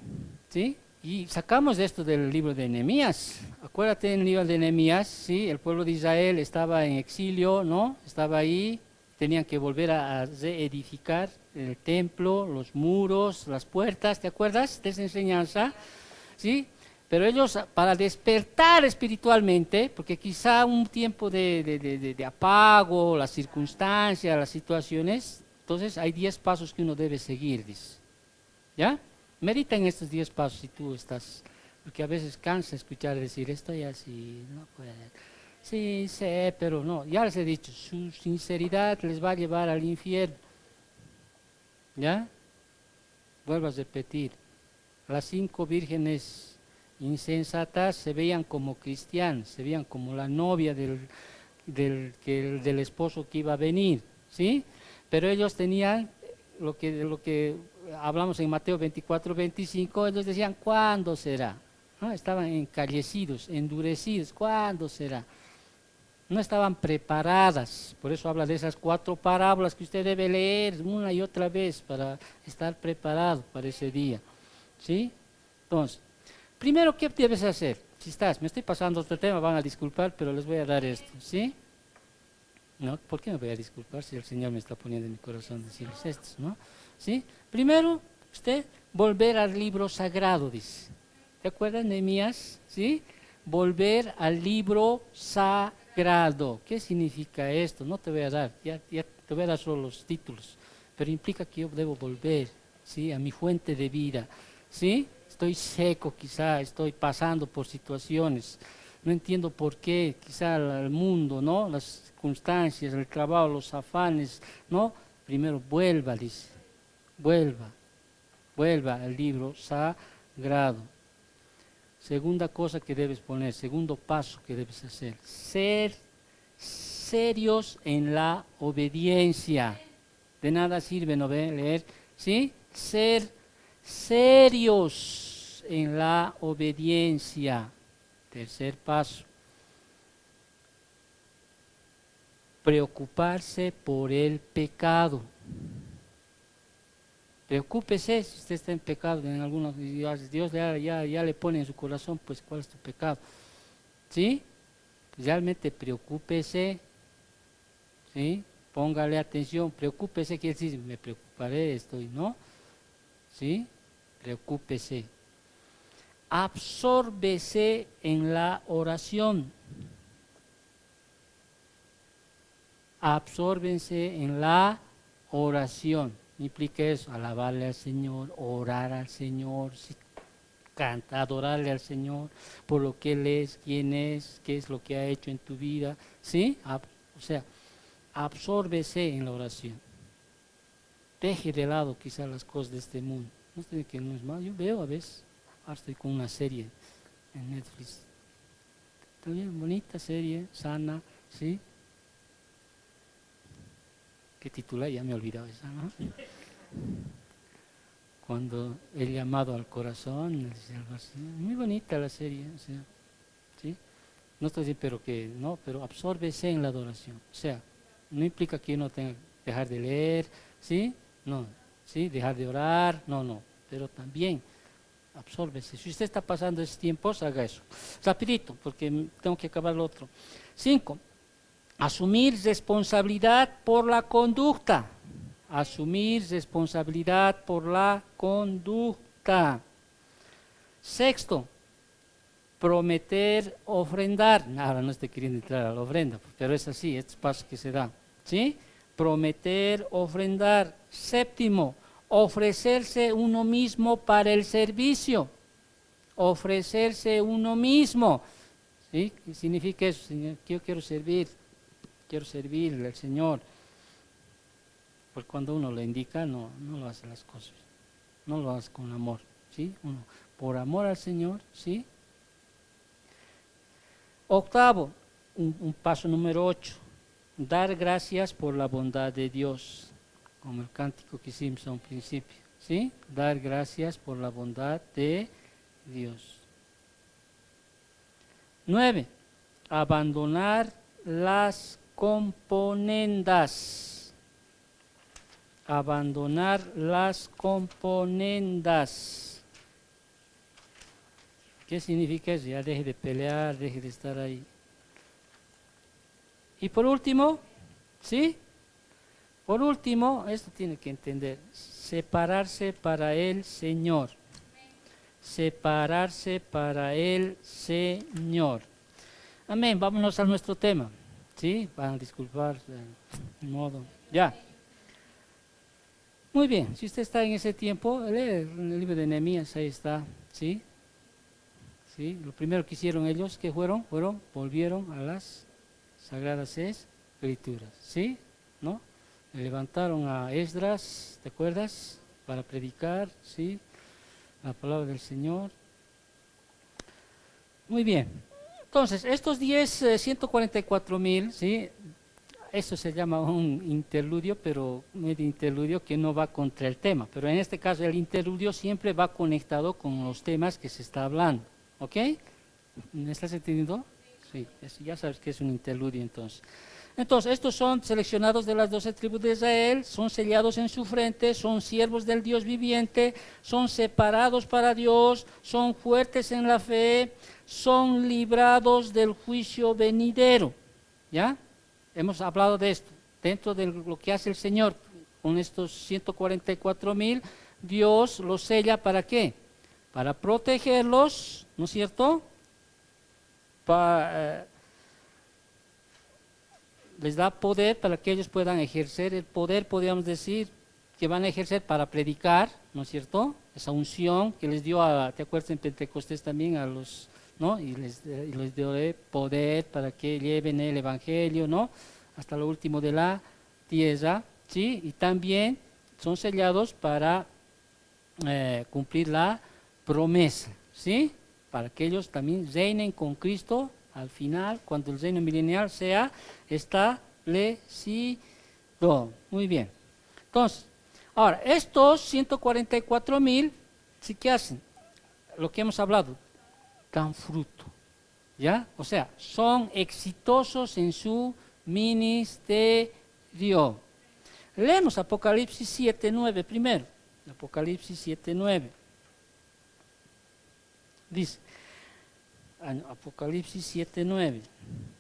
[SPEAKER 1] ¿sí? Y sacamos esto del libro de Nehemías. Acuérdate en el libro de Nehemías, ¿sí? El pueblo de Israel estaba en exilio, ¿no? Estaba ahí, tenían que volver a reedificar el templo, los muros, las puertas, ¿te acuerdas de esa enseñanza? ¿Sí? Pero ellos, para despertar espiritualmente, porque quizá un tiempo de apago, las circunstancias, las situaciones, entonces hay 10 pasos que uno debe seguir, dice. ¿Ya? Medita en estos 10 pasos si tú estás, porque a veces cansa escuchar decir, estoy así, no puede. Sí, sé, pero no, ya les he dicho, su sinceridad les va a llevar al infierno. ¿Ya? Vuelvo a repetir, las 5 vírgenes insensatas se veían como cristianas, se veían como la novia del esposo que iba a venir, ¿sí? Pero ellos tenían lo que hablamos en Mateo 24, 25, ellos decían, ¿cuándo será? ¿No? Estaban encallecidos, endurecidos, ¿cuándo será? No estaban preparadas, por eso habla de esas 4 parábolas que usted debe leer una y otra vez para estar preparado para ese día, ¿sí? Entonces, primero, ¿qué debes hacer? Si estás, me estoy pasando otro tema, van a disculpar, pero les voy a dar esto, ¿sí? ¿No? ¿Por qué me voy a disculpar si el Señor me está poniendo en mi corazón decirles esto, ¿no? ¿Sí? Primero, usted, volver al libro sagrado, dice. ¿Te acuerdas, Nehemías? ¿Sí? Volver al libro sagrado. ¿Qué significa esto? No te voy a dar, ya te voy a dar solo los títulos, pero implica que yo debo volver, ¿sí? A mi fuente de vida, ¿sí? Estoy seco quizá, estoy pasando por situaciones, no entiendo por qué, quizá el mundo, ¿no? Las circunstancias, el trabajo, los afanes, ¿no? Primero vuelva, dice, vuelva al libro sagrado. Segunda cosa que debes poner, segundo paso que debes hacer, ser serios en la obediencia. De nada sirve no leer, ¿sí? Ser serios en la obediencia. Tercer paso, preocuparse por el pecado. Preocúpese si usted está en pecado, en algunos Dios ya le pone en su corazón, pues cuál es tu pecado, ¿sí? Realmente preocúpese, ¿sí? Póngale atención, preocúpese, quiere decir, me preocuparé, ¿no? ¿Sí? Preocúpese. Absórbese en la oración. Absórbense en la oración. Implica eso, alabarle al Señor, orar al Señor, cantar, adorarle al Señor por lo que Él es, quién es, qué es lo que ha hecho en tu vida, ¿sí? O sea, absórbese en la oración. Deje de lado quizás las cosas de este mundo. No sé que no es malo, yo veo a veces, ahora estoy con una serie en Netflix, está bien, bonita serie, sana, ¿sí? ¿Qué titula? Ya me he olvidado esa, ¿no? Cuando el llamado al corazón, muy bonita la serie, o sea, ¿sí? No estoy diciendo pero que no, pero absórbese en la adoración, o sea, no implica que uno tenga que dejar de leer, ¿sí? No, ¿sí? Dejar de orar, no, pero también absórbese. Si usted está pasando esos tiempos, haga eso. Rapidito, porque tengo que acabar lo otro. 5. Asumir responsabilidad por la conducta. Asumir responsabilidad por la conducta. 6. Prometer ofrendar. Ahora no estoy queriendo entrar a la ofrenda, pero es así, estos pasos que se dan, ¿sí? Prometer ofrendar. 7. Ofrecerse uno mismo para el servicio. Ofrecerse uno mismo. ¿Sí? ¿Qué significa eso, Señor? Yo quiero servirle al Señor. Porque cuando uno le indica, no lo hace las cosas. No lo hace con amor, ¿sí? Uno, por amor al Señor, ¿sí? 8, un paso número 8, dar gracias por la bondad de Dios, como el cántico que hicimos a un principio, ¿sí? Dar gracias por la bondad de Dios. 9, abandonar las componendas. Abandonar las componendas. ¿Qué significa eso? Ya deje de pelear, deje de estar ahí. Y por último, ¿sí? Por último, esto tiene que entender, separarse para el Señor. Separarse para el Señor. Amén, vámonos a nuestro tema. ¿Sí? Van a disculpar, de modo. Ya. Muy bien, si usted está en ese tiempo, lee el libro de Nehemías, ahí está, ¿sí? ¿Sí? Lo primero que hicieron ellos, ¿qué fueron? Volvieron a las Sagradas Escrituras, ¿sí? ¿No? Levantaron a Esdras, ¿te acuerdas? Para predicar, ¿sí? La palabra del Señor. Muy bien. Entonces, estos 144,000, ¿sí? Esto se llama un interludio, pero medio interludio que no va contra el tema. Pero en este caso el interludio siempre va conectado con los temas que se está hablando. ¿Ok? ¿Me estás entendiendo? Sí, ya sabes que es un interludio entonces. Entonces, estos son seleccionados de las 12 tribus de Israel, son sellados en su frente, son siervos del Dios viviente, son separados para Dios, son fuertes en la fe, son librados del juicio venidero. ¿Ya? Hemos hablado de esto. Dentro de lo que hace el Señor con estos 144,000, Dios los sella ¿para qué? Para protegerlos, ¿no es cierto? Les da poder para que ellos puedan ejercer el poder, podríamos decir, que van a ejercer para predicar, ¿no es cierto? Esa unción que les dio, ¿te acuerdas en Pentecostés también a los, ¿no? Y les dio poder para que lleven el evangelio, ¿no? Hasta lo último de la tierra, ¿sí? Y también son sellados para cumplir la promesa, ¿sí? Para que ellos también reinen con Cristo al final, cuando el reino milenial sea establecido. Muy bien. Entonces, ahora, estos 144,000, ¿sí qué hacen? Lo que hemos hablado, dan fruto, ¿ya? O sea, son exitosos en su ministerio. Leemos Apocalipsis 7:9 primero. Apocalipsis 7:9. Dice, Apocalipsis 7:9.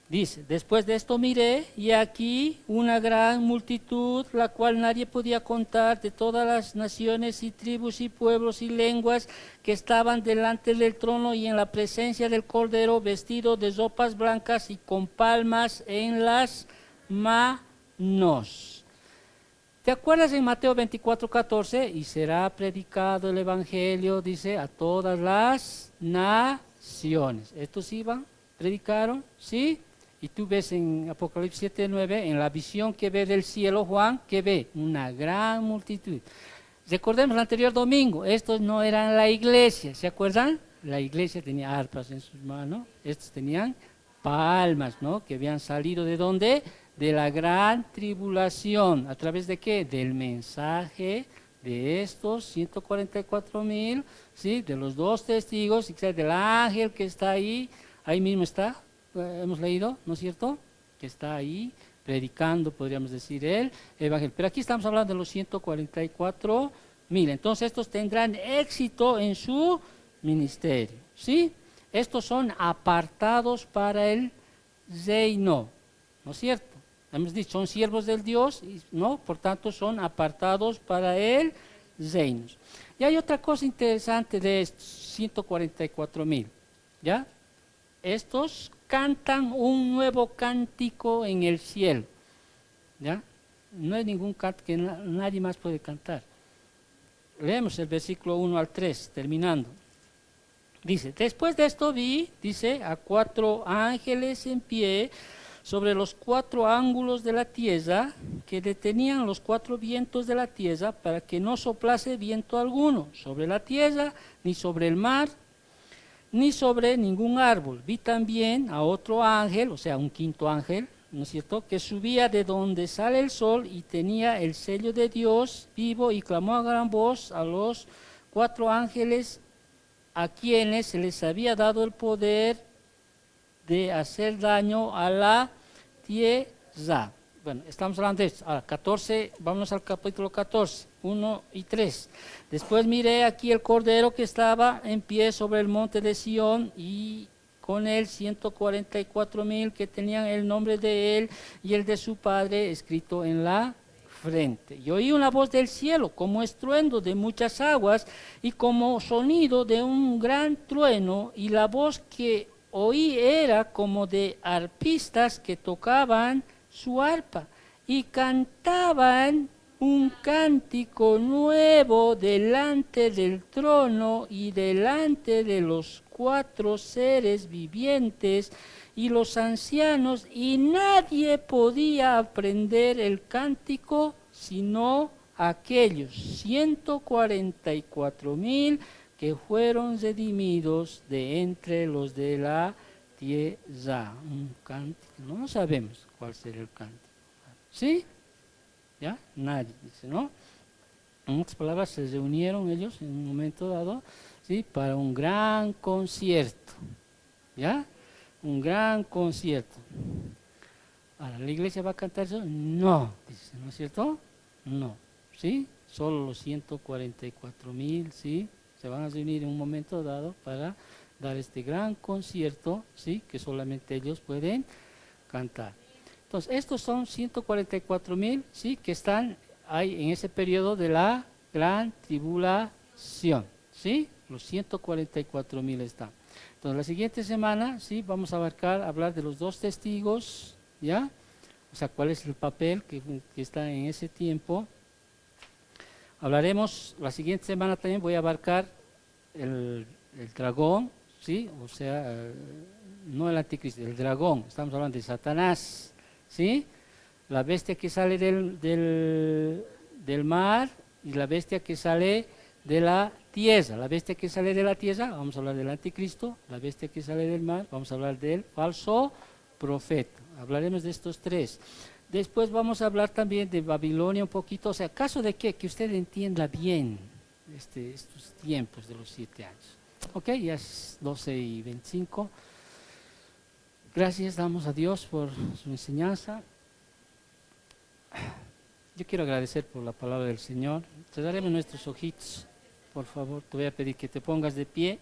[SPEAKER 1] Dice, después de esto miré, y aquí una gran multitud, la cual nadie podía contar, de todas las naciones y tribus y pueblos y lenguas, que estaban delante del trono y en la presencia del Cordero, vestidos de ropas blancas y con palmas en las manos. ¿Te acuerdas en Mateo 24:14? Y será predicado el evangelio, dice, a todas las naciones. Estos iban, predicaron, ¿sí? Y tú ves en Apocalipsis 7:9, en la visión que ve del cielo Juan, que ve una gran multitud. Recordemos el anterior domingo, estos no eran la iglesia, ¿se acuerdan? La iglesia tenía arpas en sus manos, estos tenían palmas, ¿no? Que habían salido ¿de dónde? De la gran tribulación. ¿A través de qué? Del mensaje de estos 144,000, ¿sí? De los 2 testigos, y del ángel que está ahí mismo está, hemos leído, ¿no es cierto? Que está ahí predicando, podríamos decir, el evangelio. Pero aquí estamos hablando de los 144,000. Entonces estos tendrán éxito en su ministerio, ¿sí? Estos son apartados para el reino, ¿no es cierto? Hemos dicho, son siervos del Dios, ¿no? Por tanto son apartados para el reino. Y hay otra cosa interesante de estos 144,000, ¿ya? Estos cantan un nuevo cántico en el cielo, ¿ya? No hay ningún canto que nadie más puede cantar. Leemos el versículo 1 al 3, terminando. Dice, después de esto vi, dice, a 4 ángeles en pie sobre los 4 ángulos de la tierra, que detenían los 4 vientos de la tierra para que no soplase viento alguno sobre la tierra, ni sobre el mar, ni sobre ningún árbol. Vi también a otro ángel, o sea, un 5.º ángel, ¿no es cierto?, que subía de donde sale el sol y tenía el sello de Dios vivo, y clamó a gran voz a los 4 ángeles a quienes se les había dado el poder de hacer daño a la tierra. Bueno, estamos hablando de esto. Ahora, 14, vamos al capítulo 14, 1 y 3. Después miré aquí el Cordero que estaba en pie sobre el monte de Sión, y con él 144,000 que tenían el nombre de él y el de su padre escrito en la frente. Y oí una voz del cielo como estruendo de muchas aguas y como sonido de un gran trueno, y la voz que oí era como de arpistas que tocaban su arpa y cantaban un cántico nuevo delante del trono y delante de los 4 seres vivientes y los ancianos, y nadie podía aprender el cántico sino aquellos 144,000 que fueron redimidos de entre los de la tierra. Un cántico, no sabemos cuál será el cántico. ¿Sí? ¿Ya? Nadie dice, ¿no? En otras palabras, se reunieron ellos en un momento dado, ¿sí?, para un gran concierto. ¿Ya? Un gran concierto. Ahora, ¿la iglesia va a cantar eso? No, dice, ¿no es cierto? No, ¿sí? Solo los 144,000, ¿sí? Se van a reunir en un momento dado para dar este gran concierto, ¿sí? Que solamente ellos pueden cantar. Entonces, estos son 144,000, ¿sí? Que están ahí en ese periodo de la gran tribulación, ¿sí? Los 144,000 están. Entonces, la siguiente semana, ¿sí? Vamos a hablar de los dos testigos, ¿ya? O sea, cuál es el papel que está en ese tiempo. Hablaremos, la siguiente semana también voy a abarcar el dragón, ¿sí? O sea, no el anticristo, el dragón, estamos hablando de Satanás, ¿sí? La bestia que sale del mar y la bestia que sale de la tierra. La bestia que sale de la tierra, vamos a hablar del anticristo. La bestia que sale del mar, vamos a hablar del falso profeta. Hablaremos de estos tres. Después vamos a hablar también de Babilonia un poquito. O sea, ¿caso de qué? Que usted entienda bien estos tiempos de los 7 años. Ok, ya es 12:25. Gracias damos a Dios por su enseñanza. Yo quiero agradecer por la palabra del Señor. Te daremos nuestros ojitos. Por favor, te voy a pedir que te pongas de pie.